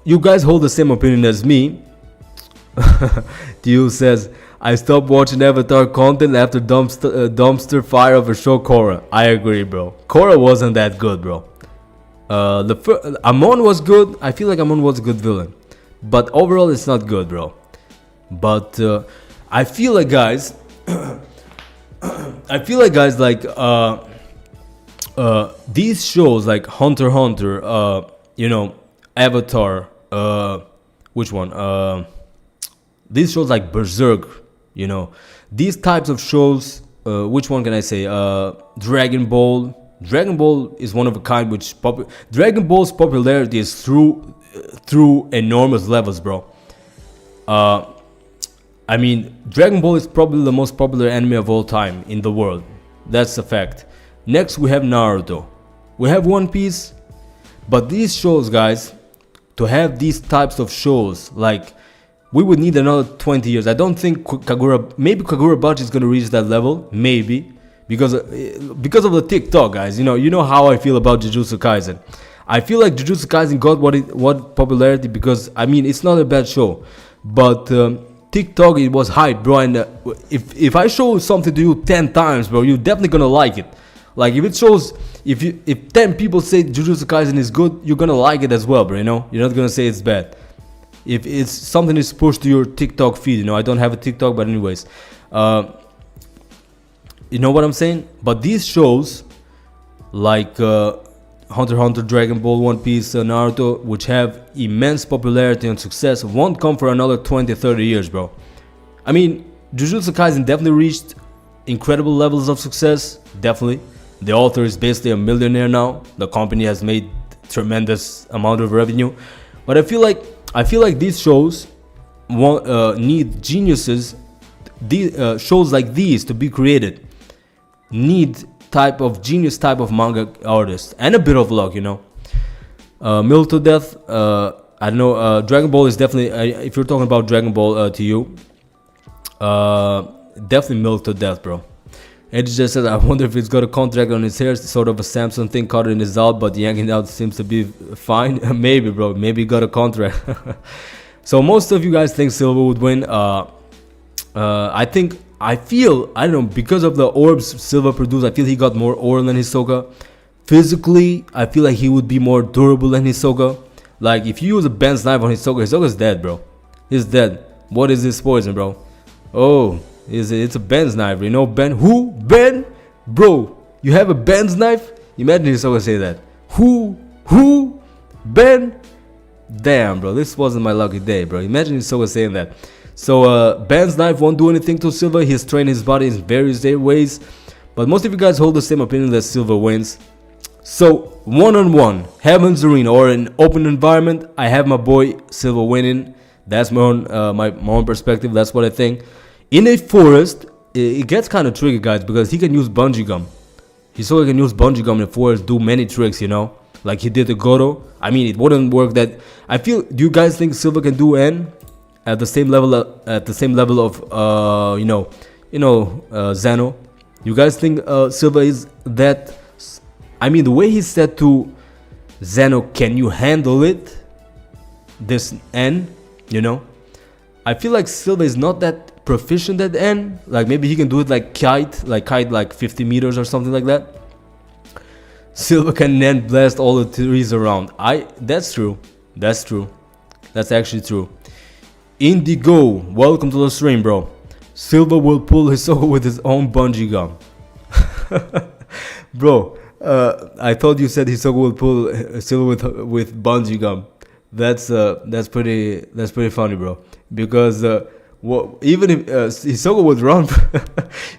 you guys hold the same opinion as me. Dio says, I stopped watching Avatar content after dumpster fire of a show Korra. I agree, bro. Korra wasn't that good, bro. Amon was good. I feel like Amon was a good villain, but overall it's not good, bro. But I feel like guys, like these shows like Hunter x Hunter, Avatar, which one? These shows like Berserk, these types of shows. Which one can I say? Dragon Ball. Dragon Ball is one of a kind. Dragon Ball's popularity is through enormous levels, bro. Dragon Ball is probably the most popular anime of all time in the world. That's a fact. Next, we have Naruto. We have One Piece. But these shows, guys, to have these types of shows, like, we would need another 20 years. I don't think Kagura-Bachi is going to reach that level. Maybe. Because of the TikTok, guys. You know how I feel about Jujutsu Kaisen. I feel like Jujutsu Kaisen got what popularity because, it's not a bad show. But TikTok, it was hype, bro. And if I show something to you 10 times, bro, you're definitely gonna like it. Like if 10 people say Jujutsu Kaisen is good, you're gonna like it as well, bro. You're not gonna say it's bad. If it's something is pushed to your TikTok feed, I don't have a TikTok, but anyways, you know what I'm saying? But these shows, like Hunter x Hunter, Dragon Ball, One Piece, Naruto, which have immense popularity and success, won't come for another 20-30 years, bro. Jujutsu Kaisen definitely reached incredible levels of success, definitely. The author is basically a millionaire now. The company has made tremendous amount of revenue. But I feel like these shows need geniuses. Shows like these to be created need genius type of manga artist and a bit of luck, Mill to Death. I don't know. Dragon Ball is definitely, if you're talking about Dragon Ball to you, definitely milk to death, bro. And it just says, I wonder if he's got a contract on his hair, sort of a Samsung thing caught in his out, but yanking out seems to be fine. Maybe, bro. Maybe he got a contract. So most of you guys think Silva would win. I feel, I don't know, because of the orbs Silva produced, I feel he got more aura than Hisoka. Physically, I feel like he would be more durable than Hisoka. Like, if you use a Ben's knife on Hisoka, Hisoka's dead, bro. He's dead. What is this poison, bro? Oh, it's a Ben's knife. You know Ben? Who? Ben? Bro, you have a Ben's knife? Imagine Hisoka say that. Who? Ben? Damn, bro. This wasn't my lucky day, bro. Imagine Hisoka saying that. So, Ben's knife won't do anything to Silva. He's trained his body in various ways. But most of you guys hold the same opinion that Silva wins. So, one-on-one, Heaven's Arena, or an open environment, I have my boy Silva winning. That's my own perspective. That's what I think. In a forest, it gets kind of tricky, guys, because he can use bungee gum. Hisoka can use bungee gum in the forest, do many tricks, you know, like he did to Goro. I mean, it wouldn't work. That I feel. Do you guys think Silva can do N at the same level? At the same level of Zeno? You guys think Silva is that? I mean, the way he said to Zeno, "Can you handle it?" This N, you know. I feel like Silva is not that proficient at N. Like maybe he can do it like kite like 50 meters or something like that. Silva can then blast all the trees around. That's true. That's true. That's actually true. Indigo, welcome to the stream, bro. Silva will pull Hisoka with his own bungee gum. Bro, I thought you said Hisoka will pull Silva with bungee gum. That's pretty funny, bro. Because even if Hisoka would run,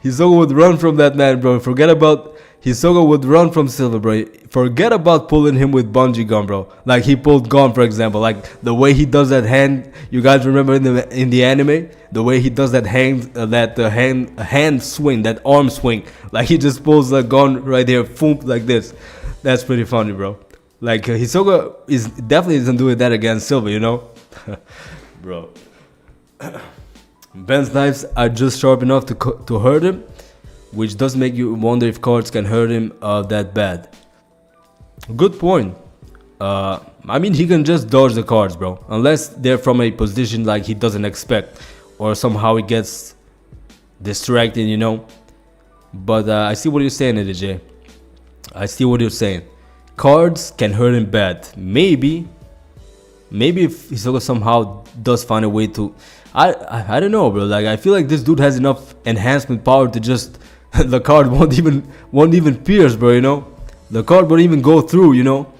Hisoka would run from that man, bro. Forget about Hisoka would run from Silva, bro. Forget about pulling him with bungee gum, bro. Like he pulled Gon, for example. Like the way he does that hand. You guys remember in the anime, the way he does that hand swing, that arm swing. Like he just pulls the Gon right there, foom, like this. That's pretty funny, bro. Like Hisoka definitely isn't doing that against Silva, you know, bro. Ben's knives are just sharp enough to hurt him, which does make you wonder if cards can hurt him that bad. Good point. I mean, he can just dodge the cards, bro, unless they're from a position like he doesn't expect, or somehow he gets distracted, you know. But I see what you're saying, AJ. I see what you're saying. Cards can hurt him bad. Maybe if Hisoka somehow does find a way to, I don't know, bro. Like I feel like this dude has enough enhancement power to just the card won't even pierce, bro. You know, the card won't even go through. You know,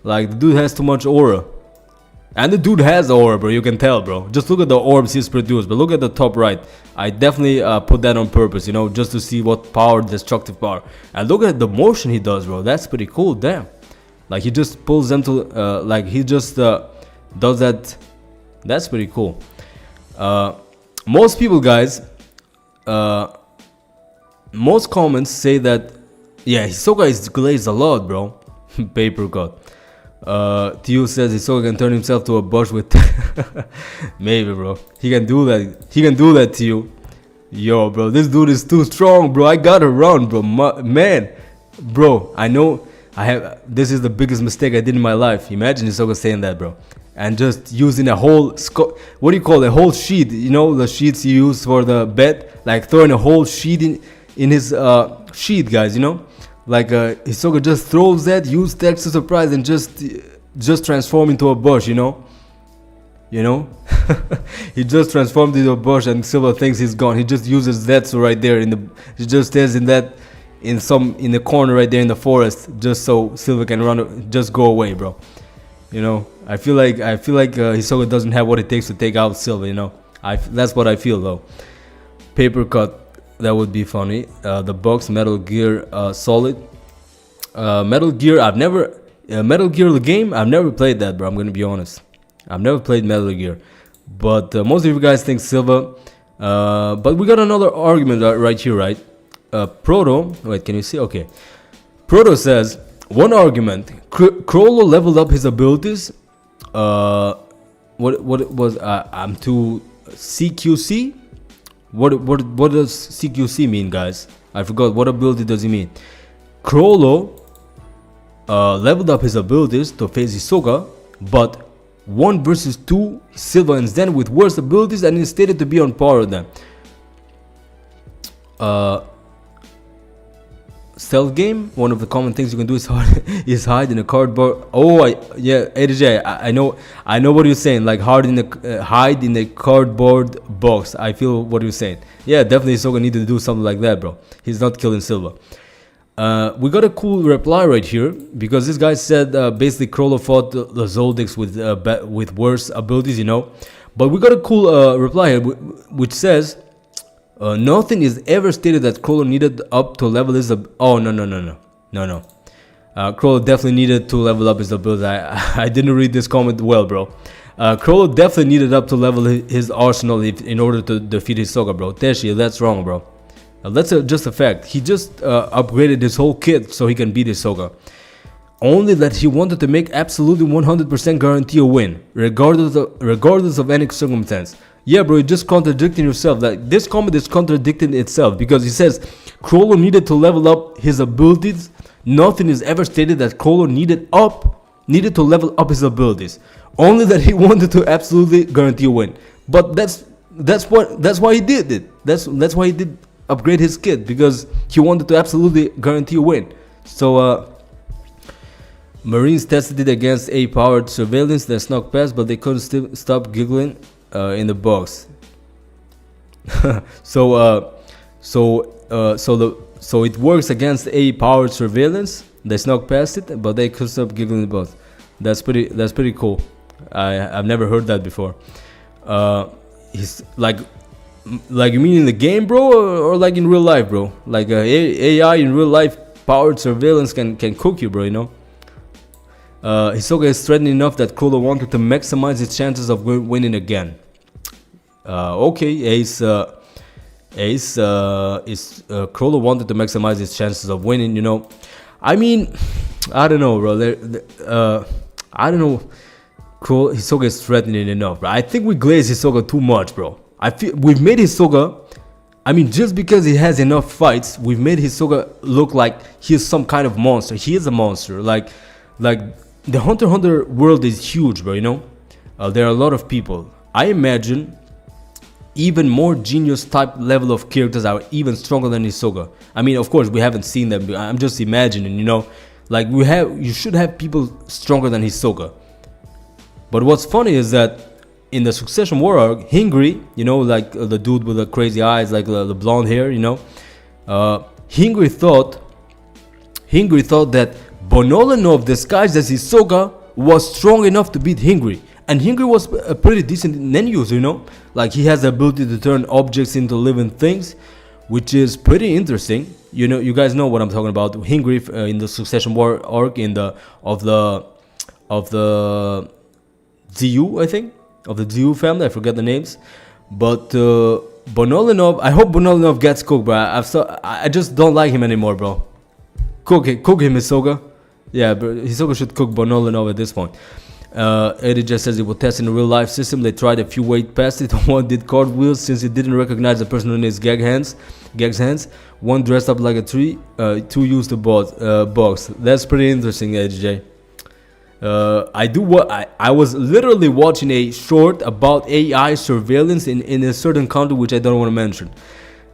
like the dude has too much aura, and the dude has aura, bro. You can tell, bro. Just look at the orbs he's produced. But look at the top right. I definitely put that on purpose, you know, just to see what power, destructive power. And look at the motion he does, bro. That's pretty cool. Damn. Like he just pulls them to, like he just does that. That's pretty cool. Most people, guys, most comments say that, yeah, Hisoka is glazed a lot, bro. Paper cut. Tio says Hisoka can turn himself to a bush with maybe, bro. He can do that. He can do that to you. Yo, bro, this dude is too strong, bro. I gotta run, bro. Man, bro, I know this is the biggest mistake I did in my life. Imagine Hisoka saying that, bro. And just using a whole what do you call it? A whole sheet, you know, the sheets you use for the bed, like throwing a whole sheet in his sheet, guys, you know. Like Hisoka just throws that, use extra surprise, and just transform into a bush, you know. He just transformed into a bush, and Silva thinks he's gone. He just uses that right there he just stays in the corner right there in the forest, just so Silva can run, just go away, bro. You know, I feel like Hisoka doesn't have what it takes to take out Silva. You know, that's what I feel though. Paper cut. That would be funny. The box Metal Gear Solid. Metal Gear, Metal Gear the game, I've never played that, bro. I'm gonna be honest. I've never played Metal Gear. But most of you guys think Silva. But we got another argument right here, right? Proto, wait, can you see? Okay. Proto says, one argument, Crollo leveled up his abilities. uh, what was I'm too CQC. What does CQC mean, guys? I forgot. What ability does he mean? Chrollo leveled up his abilities to face Hisoka, but 1 versus 2 Silva and Zen with worse abilities and is stated to be on par with them. Stealth game. One of the common things you can do is hide in a cardboard. Oh, yeah, AJ, I know what you're saying. Like hide in a cardboard box. I feel what you're saying. Yeah, definitely Hisoka needed to do something like that, bro. He's not killing Silva. We got a cool reply right here because this guy said basically Chrollo fought the Zoldicks with worse abilities, you know. But we got a cool reply here which says nothing is ever stated that Chrollo needed up to level his oh no. Chrollo definitely needed to level up his abilities. I didn't read this comment well, bro. Chrollo definitely needed up to level his arsenal in order to defeat Hisoka, bro. Teshi, that's wrong, bro. That's just a fact. He just upgraded his whole kit so he can beat Hisoka. Only that he wanted to make absolutely 100% guarantee a win, regardless of any circumstance. Yeah, bro, you're just contradicting yourself. Like this comment is contradicting itself because he says Chrollo needed to level up his abilities. Nothing is ever stated that Chrollo needed to level up his abilities. Only that he wanted to absolutely guarantee a win. But that's why he did it. That's why he did upgrade his kit, because he wanted to absolutely guarantee a win. So Marines tested it against A-powered surveillance that snuck past, but they couldn't stop giggling in the box. So it works against A-powered surveillance. They snuck past it, but they couldn't stop giggling in the box. That's pretty cool. I've never heard that before. He's like you mean in the game, bro, or like in real life, bro? Like AI in real life powered surveillance can cook you, bro, you know. Hisoka is threatening enough that Chrollo wanted to maximize his chances of winning again. Okay, Chrollo wanted to maximize his chances of winning, you know. I mean, I don't know, bro. I don't know. Hisoka is threatening enough, bro. I think we glaze Hisoka too much, bro. I feel we've made Hisoka, I mean, just because he has enough fights, we've made Hisoka look like he's some kind of monster. He is a monster. Like the Hunter x Hunter world is huge, bro, you know. There are a lot of people. I imagine even more genius type level of characters are even stronger than Hisoka. I mean, of course, we haven't seen them. I'm just imagining, you know. Like you should have people stronger than Hisoka. But what's funny is that in the Succession War arc, Hingri, you know, like the dude with the crazy eyes, like the blonde hair, you know, Hingri thought that Bonolenov disguised as Hisoka was strong enough to beat Hingri. And Hingri was a pretty decent ninjutsu, you know, like he has the ability to turn objects into living things, which is pretty interesting. You know, you guys know what I'm talking about. Hingri in the Succession War arc of the ZU, I think, of the ZU family. I forget the names, but Bonolenov. I hope Bonolenov gets cooked, bro. I just don't like him anymore, bro. Cook him, Hisoka. Yeah, but Hisoka should cook Bonolenov at this point. Eddie just says it was testing a real life system. They tried a few ways past it. One did cartwheels since it didn't recognize the person in his gag's hands. One dressed up like a tree. Two used the box. That's pretty interesting, AJ. I was literally watching a short about AI surveillance in a certain country which I don't want to mention.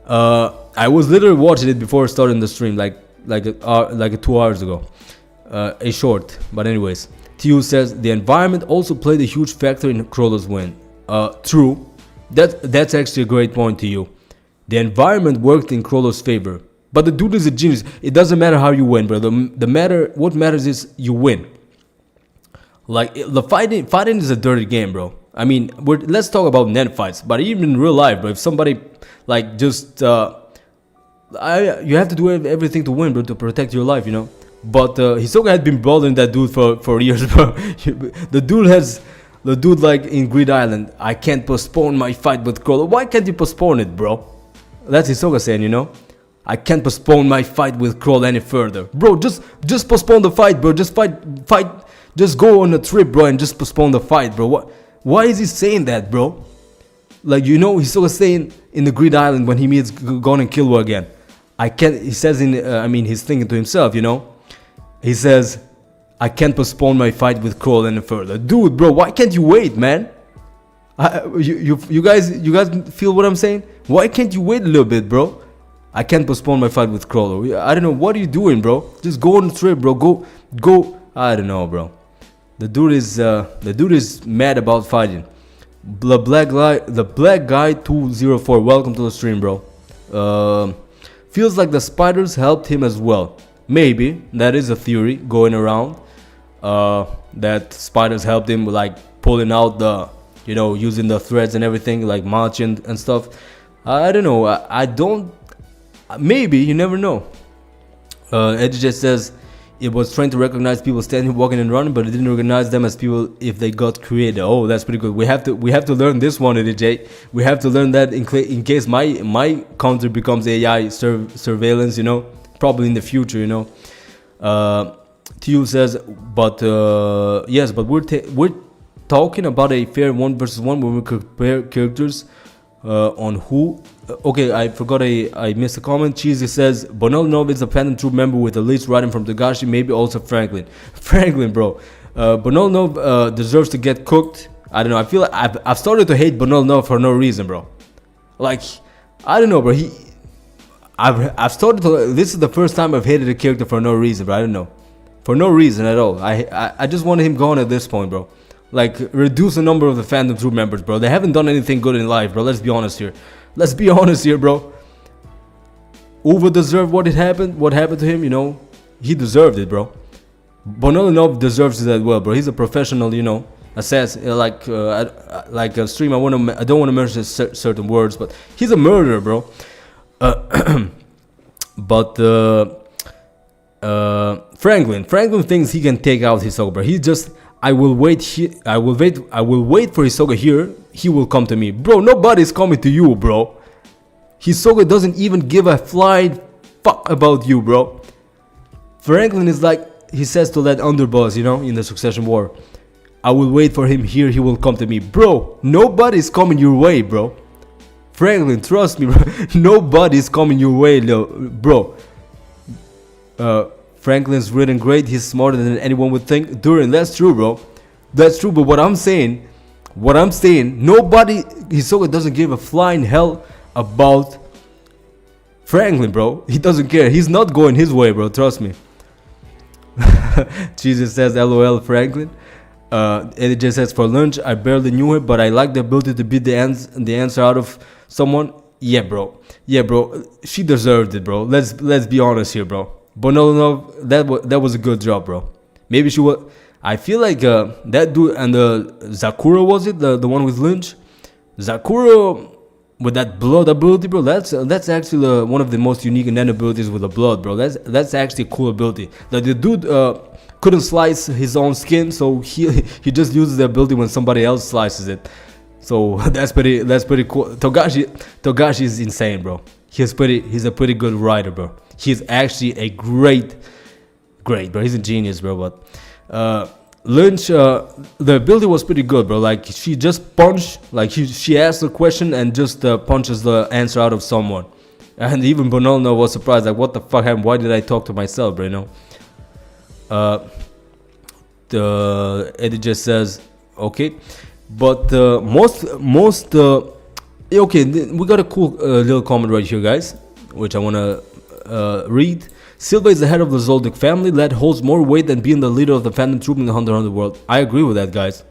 I was literally watching it before starting the stream, like 2 hours ago. A short, but anyways. Tiu says the environment also played a huge factor in Chrollo's win. True. That's actually a great point to you. The environment worked in Chrollo's favor, but the dude is a genius. It doesn't matter how you win, bro. What matters is you win. Like the fighting is a dirty game, bro. I mean, let's talk about net fights, but even in real life, bro, if somebody like just you have to do everything to win, bro, to protect your life, you know. But Hisoka had been bothering that dude for years, bro. The dude like in Greed Island, I can't postpone my fight with Chrollo. Why can't you postpone it, bro? That's Hisoka saying, you know. I can't postpone my fight with Chrollo any further, bro. Just postpone the fight, bro. Just fight. Just go on a trip, bro, and just postpone the fight, bro. What? Why is he saying that, bro? Like, you know, he's sort of saying in the Greed Island when he meets Gon and Killua again. I can't. He says he's thinking to himself, you know. He says, I can't postpone my fight with Kroll any further. Dude, bro, why can't you wait, man? You guys feel what I'm saying? Why can't you wait a little bit, bro? I can't postpone my fight with Kroll. I don't know. What are you doing, bro? Just go on the trip, bro. Go. I don't know, bro. The dude is mad about fighting. The black guy 204. Welcome to the stream, bro. Feels like the spiders helped him as well. Maybe that is a theory going around. That spiders helped him, like pulling out the, you know, using the threads and everything, like marching and stuff. I don't know. I don't. Maybe, you never know. Eddie just says it was trying to recognize people standing, walking, and running, but it didn't recognize them as people if they got created. Oh, that's pretty good. We have to learn this one, Eddie J. We have to learn that in case my country becomes AI surveillance. You know, probably in the future. You know. Tiu says, but yes, but we're talking about a fair 1 versus 1 where we compare characters on who. Okay, I forgot. I missed a comment. Cheesy says Bonolnov is a Phantom Troop member with the least writing from Togashi, maybe also Franklin. Franklin, bro. Bonolnov deserves to get cooked. I don't know. I feel like I've started to hate Bonolnov for no reason, bro. Like, I don't know, bro. I've started to. This is the first time I've hated a character for no reason, bro. I don't know, for no reason at all. I just wanted him gone at this point, bro. Like, reduce the number of the Phantom Troop members, bro. They haven't done anything good in life, bro. Let's be honest here. Let's be honest here, bro. Uva deserved what happened to him, you know. He deserved it, bro. Bonolnov deserves it as well, bro. He's a professional, you know, assassin. Like a stream. I don't want to mention certain words, but he's a murderer, bro. But Franklin thinks he can take out Hisoka, bro. He just, I will wait for Hisoka here. He will come to me, bro. Nobody's coming to you, bro. Hisoka doesn't even give a flying fuck about you, bro. Franklin is like, he says to that underboss, you know, in the Succession War, I will wait for him here. He will come to me, bro. Nobody's coming your way, bro. Franklin, trust me, bro. Nobody's coming your way, bro. Franklin's written great. He's smarter than anyone would think. Durin, that's true, bro. That's true. But what I'm saying, nobody, Hisoka doesn't give a flying hell about Franklin, bro. He doesn't care. He's not going his way, bro. Trust me. Jesus says, LOL, Franklin. Eddie J says, for lunch, I barely knew him, but I like the ability to beat the answer out of someone. Yeah, bro. She deserved it, bro. Let's be honest here, bro. But no, that was a good job, bro. Maybe she was. I feel like that dude and Zakura, was it the one with Lynch? Zakura with that blood ability, bro. That's actually one of the most unique and abilities with the blood, bro. That's actually a cool ability. Like the dude couldn't slice his own skin, so he just uses the ability when somebody else slices it. So that's pretty cool. Togashi is insane, bro. He's a pretty good writer, bro. He's actually a great, bro. He's a genius, bro. But Lynch, the ability was pretty good, bro. Like, she just punched, like she asked a question and just punches the answer out of someone. And even Bonolno was surprised, like, what the fuck happened? Why did I talk to myself, bro? You know. Eddie just says, okay, but okay, we got a cool little comment right here, guys, which I wanna read. Silva is the head of the Zoldyck family. That holds more weight than being the leader of the Phantom Troop in the Hunter x Hunter world. I agree with that, guys.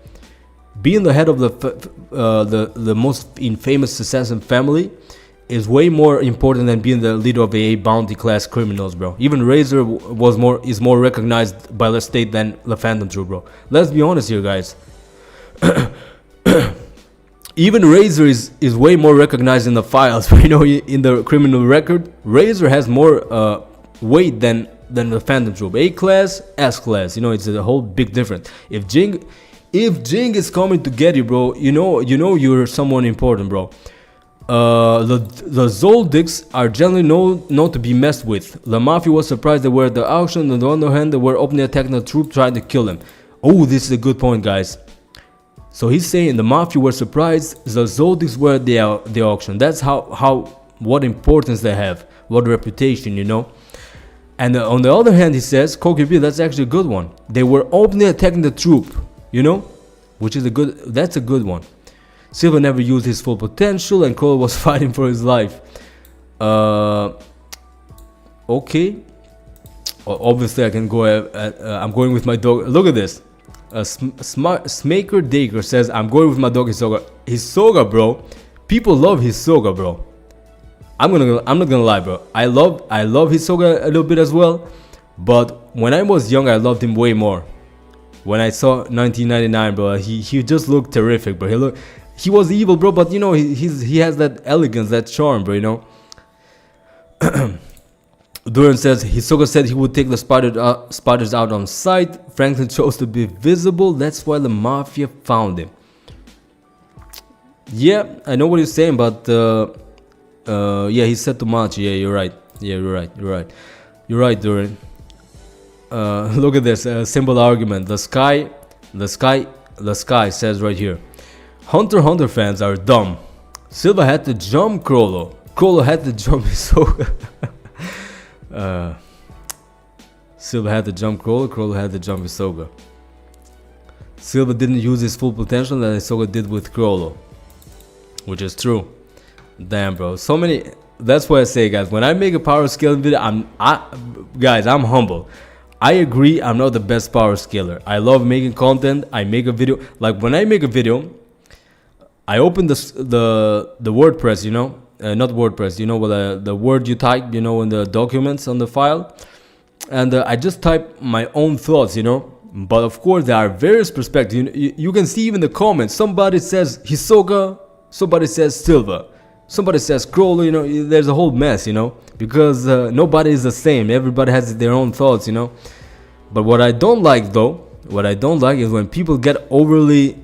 Being the head of the most infamous assassin family is way more important than being the leader of a bounty class criminals, bro. Even Razor is more recognized by the state than the Phantom Troop, bro. Let's be honest here, guys. Even Razor is way more recognized in the files, you know, in the criminal record. Razor has more weight than the Phantom Troop. A class, S class, you know, it's a whole big difference. If Jing is coming to get you, bro, you know you're someone important, bro. The Zoldicks are generally known to be messed with. The Mafia was surprised they were at the auction, and on the other hand, they were openly attacking the troop trying to kill them. Oh, this is a good point, guys. So he's saying the Mafia were surprised the Zoldicks were at the auction. That's what importance they have, what reputation, you know. And on the other hand, he says, KOKB, that's actually a good one. They were openly attacking the troop, you know, which is that's a good one. Silva never used his full potential, and Cole was fighting for his life. Okay. Obviously, I can go. I'm going with my dog. Look at this. Smaker Daker says, "I'm going with my dog Hisoka." Hisoka, bro. People love Hisoka, bro. I'm not gonna lie, bro. I love Hisoka a little bit as well, but when I was young, I loved him way more. When I saw 1999, bro, he just looked terrific, bro. He was evil, bro, but you know he has that elegance, that charm, bro. You know. Duran says Hisoka said he would take the spotters out on sight. Franklin chose to be visible. That's why the Mafia found him. Yeah, I know what he's saying, but yeah, he said too much. Yeah, you're right. Yeah, you're right, Duran. Look at this simple argument. The sky says right here. Hunter x Hunter fans are dumb. Silva had to jump Crollo. Crollo had to jump Hisoka. Silva had to jump Crollo had to jump Hisoka. Silva didn't use his full potential that Hisoka did with Crollo, which is true. Damn, bro, so many. That's why I say, guys, when I make a power scaling video, I'm humble. I agree, I'm not the best power scaler. I love making content. I make a video. Like when I make a video, I open the WordPress, you know. Not WordPress, you know, the word you type, you know, in the documents on the file, and I just type my own thoughts, you know. But of course, there are various perspectives. You can see even the comments. Somebody says Hisoka, somebody says Silva, somebody says Crollo. You know, there's a whole mess, you know, because nobody is the same. Everybody has their own thoughts, you know. But what I don't like, though, is when people get overly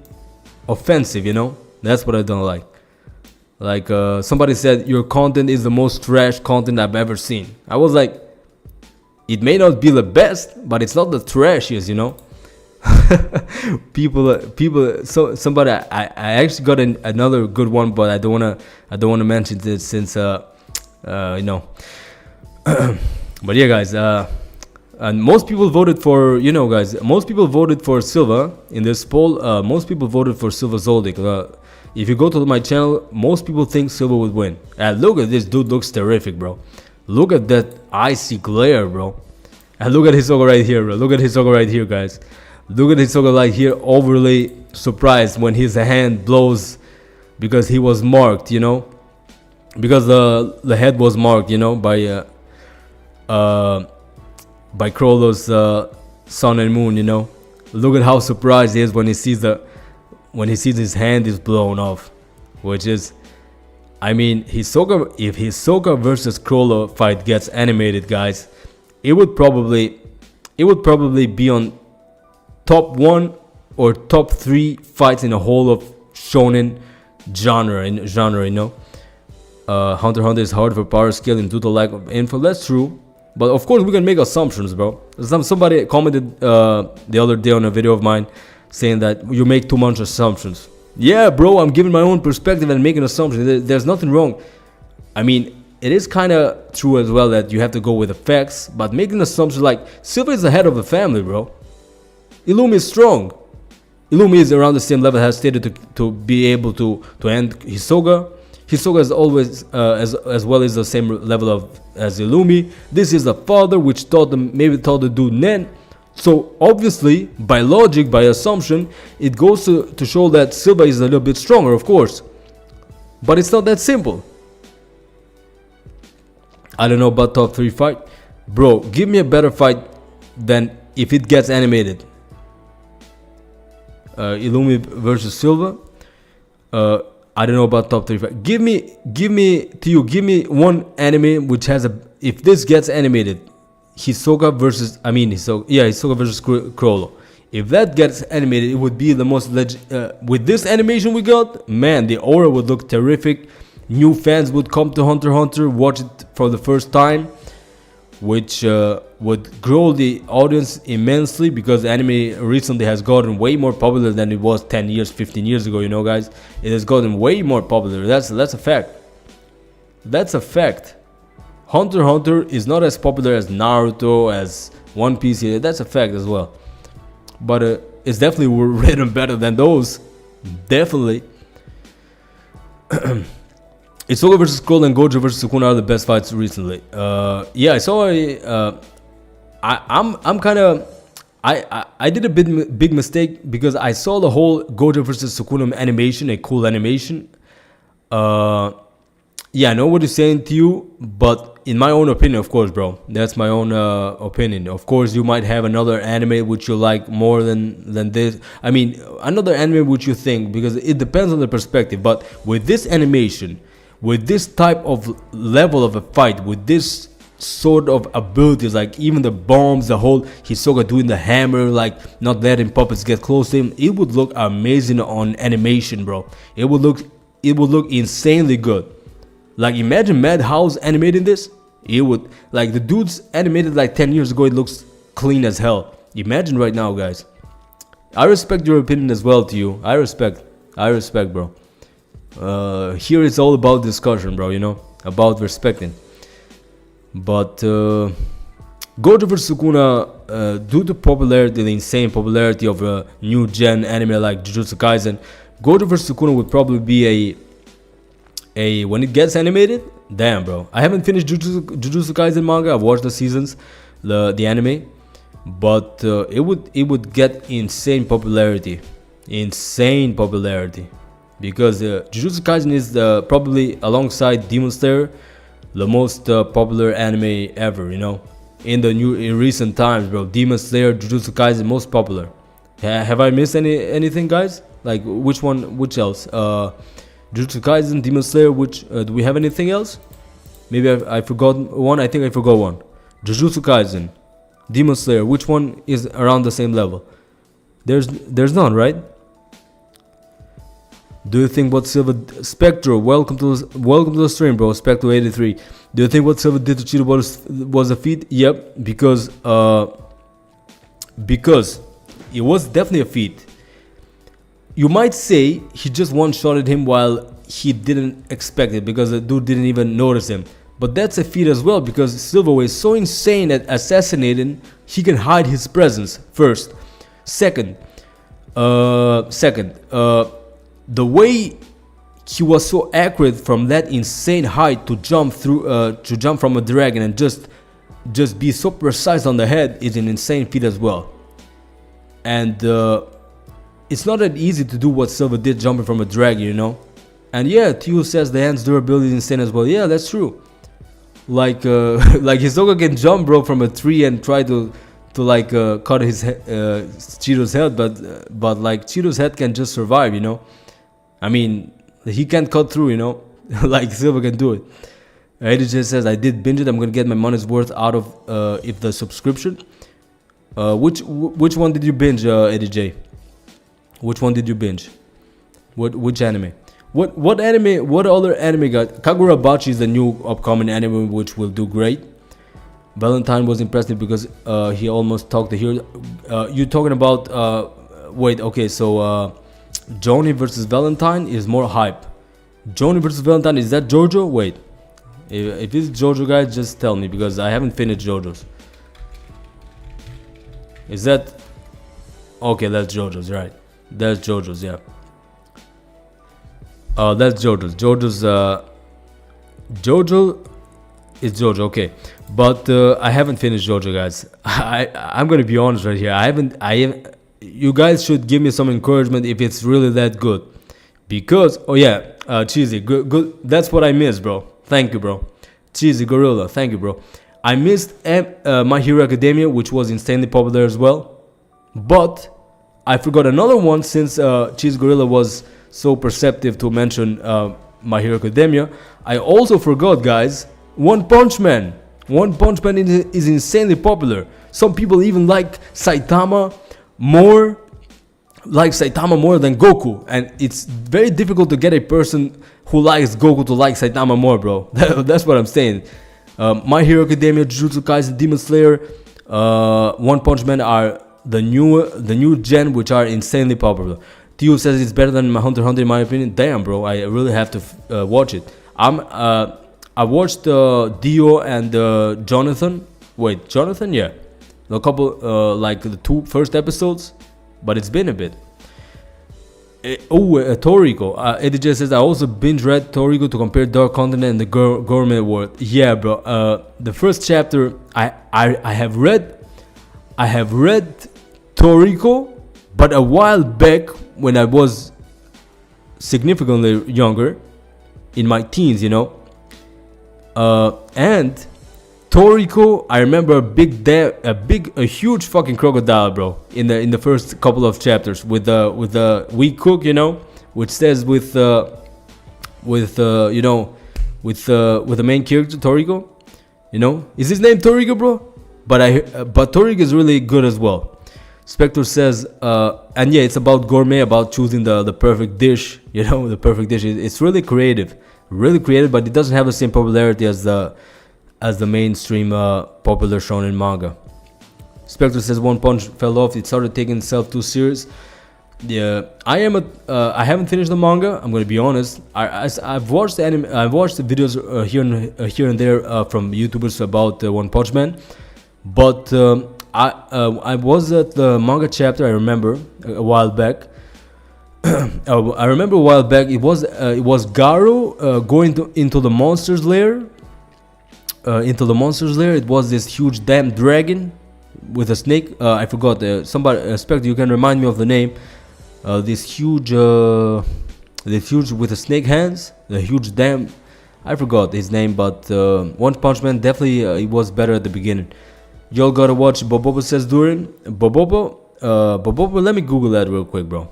offensive, you know. That's what I don't like. Like somebody said, your content is the most trash content I've ever seen. I was like, it may not be the best, but it's not the trashiest, you know. people. So somebody, I actually got another good one, but I don't wanna mention it since you know. But yeah, guys. And most people voted for, you know, guys. Most people voted for Silva in this poll. Most people voted for Silva Zoldyck. If you go to my channel, most people think Silva would win. And look at this dude, looks terrific, bro. Look at that icy glare, bro. And look at Hisoka right here, bro. Look at Hisoka right here, guys. Look at Hisoka right here, overly surprised when his hand blows because he was marked, you know. Because the head was marked, you know, by Crollo's sun and moon, you know. Look at how surprised he is when he sees his hand is blown off, which is, I mean, if Hisoka versus Crollo fight gets animated, guys, it would probably be on top 1 or top 3 fights in the whole of shonen genre, you know. Hunter x Hunter is hard for power scaling due to lack of info. That's true, but of course we can make assumptions, bro. Somebody commented the other day on a video of mine saying that you make too much assumptions. Yeah, bro, I'm giving my own perspective and making assumptions. There's nothing wrong. I mean, it is kind of true as well that you have to go with the facts, but making assumptions like Silva is the head of the family, bro. Illumi is strong. Illumi is around the same level, has stated to be able to end Hisoka. Hisoka is always as well as the same level as Illumi. This is the father, which taught the dude Nen. So obviously, by logic, by assumption, it goes to show that Silva is a little bit stronger, of course. But it's not that simple. I don't know about top 3 fight. Bro, give me a better fight than if it gets animated. Illumi versus Silva. I don't know about top 3 fight. Give me one anime which has if this gets animated. Hisoka versus Crollo. If that gets animated, it would be the most with this animation we got, man, the aura would look terrific. New fans would come to Hunter x Hunter, watch it for the first time. which would grow the audience immensely, because anime recently has gotten way more popular than it was 10 years, 15 years ago, you know, guys. It has gotten way more popular. That's a fact. That's a fact. Hunter x Hunter is not as popular as Naruto, as One Piece. That's a fact as well. But it's definitely written better than those. Definitely. Hisoka versus Scroll and Gojo versus Sukuna are the best fights recently. Yeah, I saw I'm kind of... I did a big mistake, because I saw the whole Gojo versus Sukuna animation, a cool animation. Yeah, I know what he's saying to you, but in my own opinion, of course, bro, that's my own opinion. Of course, you might have another anime which you like more than this. I mean, another anime which you think, because it depends on the perspective. But with this animation, with this type of level of a fight, with this sort of abilities, like even the bombs, the whole Hisoka doing the hammer, like not letting puppets get close to him, it would look amazing on animation, bro. It would look insanely good. Like, imagine Madhouse animating this. It would, like, the dudes animated like 10 years ago, it looks clean as hell. Imagine right now, guys. I respect your opinion as well to you. I respect, bro. Here it's all about discussion, bro, you know, about respecting. But Gojo vs Sukuna, due to popularity, the insane popularity of a new gen anime like Jujutsu Kaisen, Gojo vs Sukuna would probably be a when it gets animated. Damn, bro, I haven't finished Jujutsu Kaisen manga. I've watched the seasons, the anime, but it would get insane popularity, because Jujutsu Kaisen is probably, alongside Demon Slayer, the most popular anime ever, you know, in recent times, bro. Demon Slayer, Jujutsu Kaisen, most popular. Have I missed anything, guys? Like, which else? Jujutsu Kaisen, Demon Slayer, do we have anything else? Maybe I forgot one. I think I forgot one. Jujutsu Kaisen, Demon Slayer, which one is around the same level? There's none, right? Do you think what Silva... Spectro, welcome to the stream, bro. Spectro 83. Do you think what Silva did to Cheetah was a feat? Yep, because it was definitely a feat. You might say he just one-shotted him while he didn't expect it, because the dude didn't even notice him. But that's a feat as well, because Silva is so insane at assassinating, he can hide his presence first. Second, the way he was so accurate from that insane height to jump from a dragon and just be so precise on the head is an insane feat as well. And it's not that easy to do what Silva did, jumping from a dragon, you know. And yeah, Tio says the hand's durability is insane as well. Yeah, that's true. Like Hisoka can jump, bro, from a tree and try to cut his Cheeto's head, but like Cheeto's head can just survive, you know. I mean, he can't cut through, you know, like Silva can do it. Eddie just says, I did binge it. I'm gonna get my money's worth out of if the subscription. Which one did you binge, Eddie J? Which one did you binge? Which anime? What anime? What other anime got? Kagurabachi is the new upcoming anime which will do great. Valentine was impressive because he almost talked the hero. You're talking about wait, okay, so Johnny versus Valentine is more hype. Johnny versus Valentine, is that JoJo? Wait, if it's JoJo, guys, just tell me, because I haven't finished JoJo's. Is that okay? That's JoJo's, right? That's JoJo's, yeah. That's JoJo's. JoJo is JoJo, okay. But I haven't finished JoJo, guys. I'm gonna be honest right here. You guys should give me some encouragement if it's really that good, because Cheesy, good. That's what I missed, bro. Thank you, bro. Cheesy Gorilla, thank you, bro. I missed My Hero Academia, which was insanely popular as well, but I forgot another one since Cheesy Gorilla was so perceptive to mention My Hero Academia. I also forgot, guys, One Punch Man. One Punch Man is insanely popular. Some people even like Saitama more than Goku, and it's very difficult to get a person who likes Goku to like Saitama more, bro. That's what I'm saying. My Hero Academia, Jujutsu Kaisen, Demon Slayer, One Punch Man are the new gen, which are insanely popular. Tio says it's better than Hunter x Hunter in my opinion. Damn, bro, I really have to watch it. I watched Dio and Jonathan. Wait, Jonathan? Yeah, a couple like the 2 first episodes, but it's been a bit. Toriko. ADJ says I also binge read Toriko to compare Dark Continent and the Gourmet World. Yeah, bro. The first chapter I have read. I have read Toriko, but a while back when I was significantly younger, in my teens, you know. And Toriko, I remember a huge fucking crocodile, bro, in the first couple of chapters with the weak cook, you know, which says with the main character Toriko, you know, is his name Toriko, bro? But Toriko is really good as well. Spectre says, and yeah, it's about gourmet, about choosing the perfect dish, you know, the perfect dish. It's really creative, but it doesn't have the same popularity as the mainstream popular shonen manga. Spectre says One Punch fell off. It started taking itself too serious. Yeah, I haven't finished the manga. I'm gonna be honest. I've watched the anime. I've watched the videos here and there from YouTubers about One Punch Man, but I was at the manga chapter. I remember a while back. I remember a while back. It was Garo going into the monster's lair. It was this huge damn dragon with a snake. I forgot. Somebody, Spectre, you can remind me of the name. This huge with the snake hands. The huge damn. I forgot his name, but One Punch Man definitely it was better at the beginning. Y'all gotta watch. Bobobo says Durin. Bobobo. Let me Google that real quick, bro.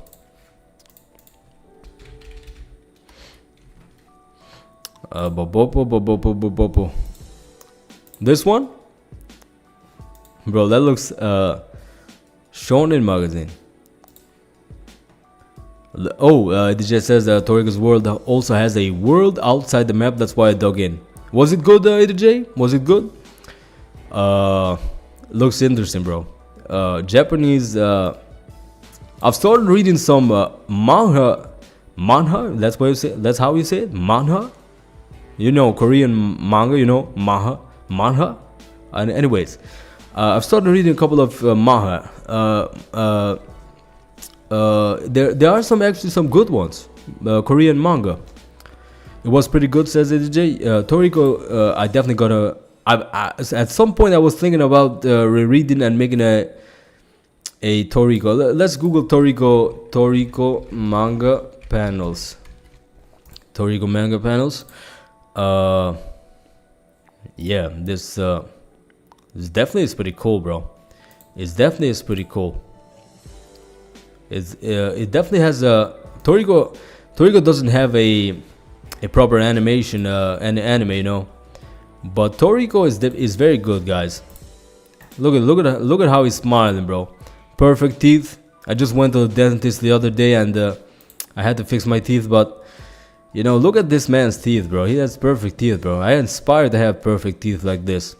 Bobobo. This one, bro, that looks shonen magazine. It just says Toriko's world also has a world outside the map. That's why I dug in. Was it good, AJ? Was it good? Looks interesting, bro. Japanese. I've started reading some manhwa. That's what you say. That's how you say it. Manhwa. You know, Korean manga. You know, manhwa. And anyways, I've started reading a couple of manhwa. There are some good ones. Korean manga. It was pretty good, says AJ. Toriko, I definitely gotta. At some point I was thinking about rereading and making a Toriko. Let's Google Toriko manga panels. Toriko manga panels. Yeah, this definitely is pretty cool, bro. It definitely has a Toriko doesn't have a proper animation anime, you know. But Toriko is very good, guys. Look at how he's smiling, bro. Perfect teeth. I just went to the dentist the other day and I had to fix my teeth, but you know, look at this man's teeth, bro. He has perfect teeth, bro. I aspire to have perfect teeth like this.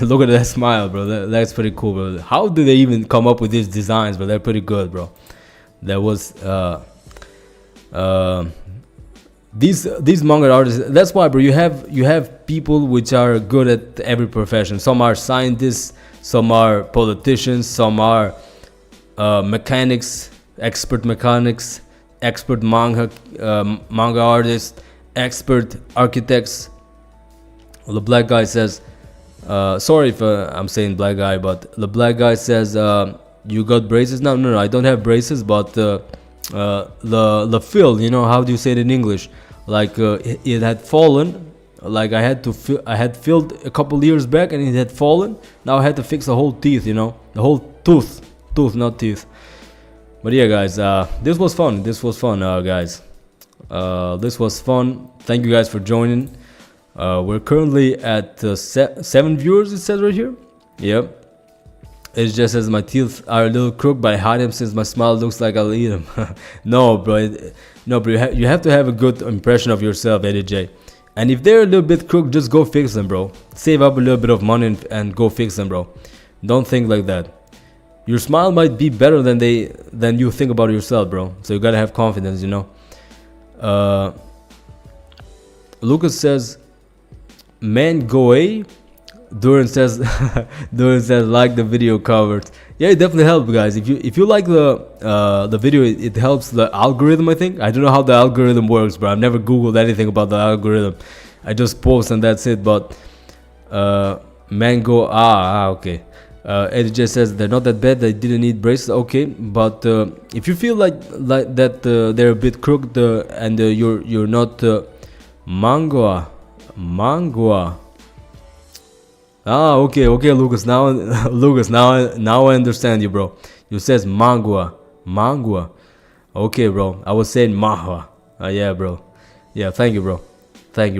Look at that smile, bro. That's pretty cool, bro. How do they even come up with these designs, bro? They're pretty good, bro. That was these manga artists. That's why, bro. You have people which are good at every profession. Some are scientists, some are politicians, some are mechanics, expert mechanics, expert manga artists, expert architects. Well, the black guy says, sorry if I'm saying black guy, but the black guy says, you got braces? No, I don't have braces, but the fill, you know, how do you say it in English? Like it had fallen. Like I had filled a couple years back and it had fallen. Now I had to fix the whole teeth, you know, the whole tooth, not teeth. But yeah, guys, this was fun, guys. This was fun. Thank you guys for joining. We're currently at 7 viewers, it says right here. Yep. It just says my teeth are a little crooked, but I hide them since my smile looks like I'll eat them. No, bro. You have to have a good impression of yourself, AJ. And if they're a little bit crooked, just go fix them, bro. Save up a little bit of money and go fix them, bro. Don't think like that. Your smile might be better than you think about yourself, bro. So you gotta have confidence, you know. Lucas says, "Man, go away." Duran says, like the video covered. Yeah, it definitely helps, guys. If you like the video, it helps the algorithm. I think I don't know how the algorithm works, bro. I've never googled anything about the algorithm. I just post and that's it. But mango, okay. Eddie J says they're not that bad. They didn't need braces. Okay, but if you feel like that they're a bit crooked and you're not mangua. Okay, Lucas. Now I understand you, bro. You says mangua. Okay, bro. I was saying mahua. Yeah, bro. Yeah, thank you, bro. Thank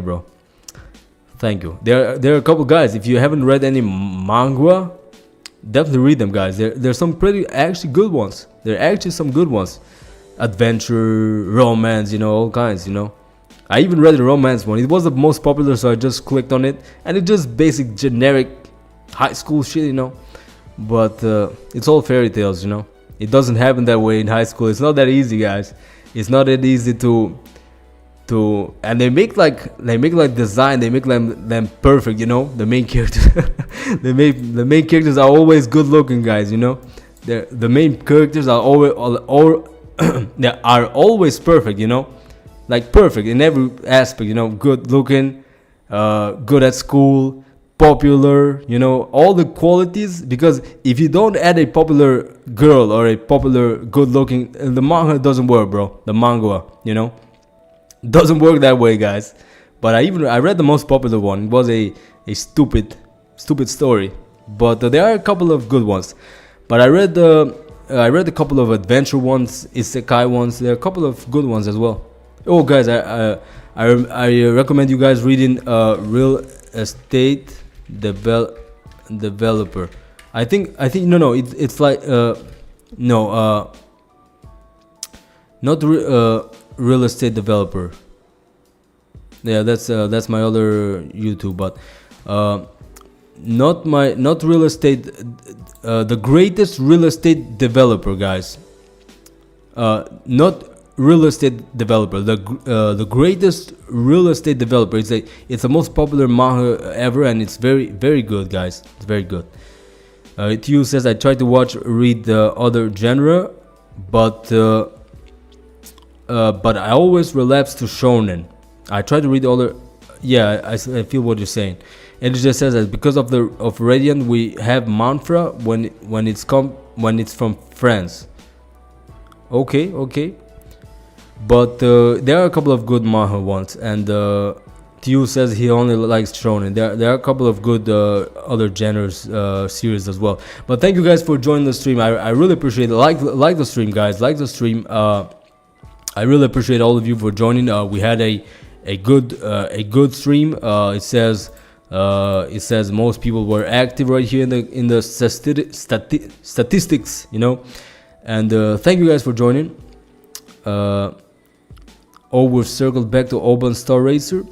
you. There are a couple guys. If you haven't read any mangua, definitely read them, guys. There's some actually good ones. There are actually some good ones. Adventure, romance, you know, all kinds, you know. I even read the romance one. It was the most popular, so I just clicked on it. And it's just basic, generic high school shit, you know. But it's all fairy tales, you know. It doesn't happen that way in high school. It's not that easy, guys. It's not that easy to and they make like design. They make them perfect, you know. The main characters, the main characters are always good looking, guys. You know, the main characters are they are always perfect, you know. Like perfect in every aspect, you know, good looking, good at school, popular, you know, all the qualities. Because if you don't add a popular girl or a popular good looking, the manga doesn't work, bro. The manga, you know, doesn't work that way, guys. But I read the most popular one. It was a stupid story, but there are a couple of good ones. But I read a couple of adventure ones, isekai ones. There are a couple of good ones as well. Oh, guys, I recommend you guys reading Real Estate Developer. I think no, it's like not Real Estate Developer. Yeah, that's my other YouTube, but not real estate. The greatest real estate developer, guys. Not real estate developer, the greatest real estate developer. It's the most popular manga ever, and it's very, very good, guys. It's very good. TU says I tried to read the other genre, but I always relapse to shonen. I try to read the other. Yeah, I feel what you're saying. And it just says that because of Radiant, we have mantra when it's from France. Okay. But there are a couple of good manga ones, and TU says he only likes shonen. There are a couple of good other genres series as well. But thank you guys for joining the stream. I really appreciate it. Like the stream, guys. Like the stream. I really appreciate all of you for joining. We had a good stream. It says most people were active right here in the statistics, you know. And thank you guys for joining. We've circled back to Open Star Racer.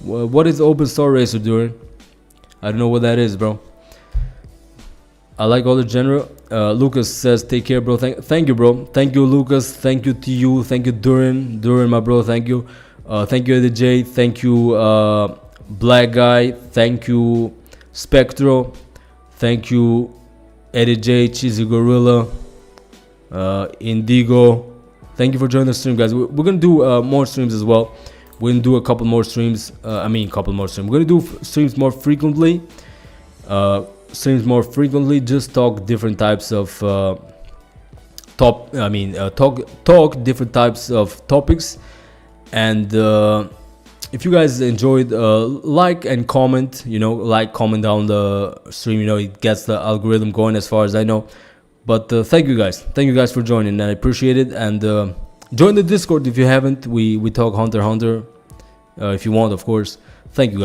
What is Open Star Racer doing? I don't know what that is, bro. I like all the genre. Lucas says, take care, bro. Thank you, bro. Thank you, Lucas. Thank you to you. Thank you, Duran, my bro. Thank you. Thank you, Eddie J. Thank you, Black Guy. Thank you, Spectro. Thank you, Eddie J, Cheesy Gorilla, Indigo. Thank you for joining the stream, guys. We're gonna do more streams as well. We're gonna do a couple more streams. We're gonna do streams more frequently. Just talk different types of talk different types of topics. And if you guys enjoyed, like and comment. You know, comment down the stream. You know, it gets the algorithm going, as far as I know. But thank you guys for joining, and I appreciate it. And join the Discord if you haven't. We talk Hunter x Hunter, if you want, of course. Thank you guys.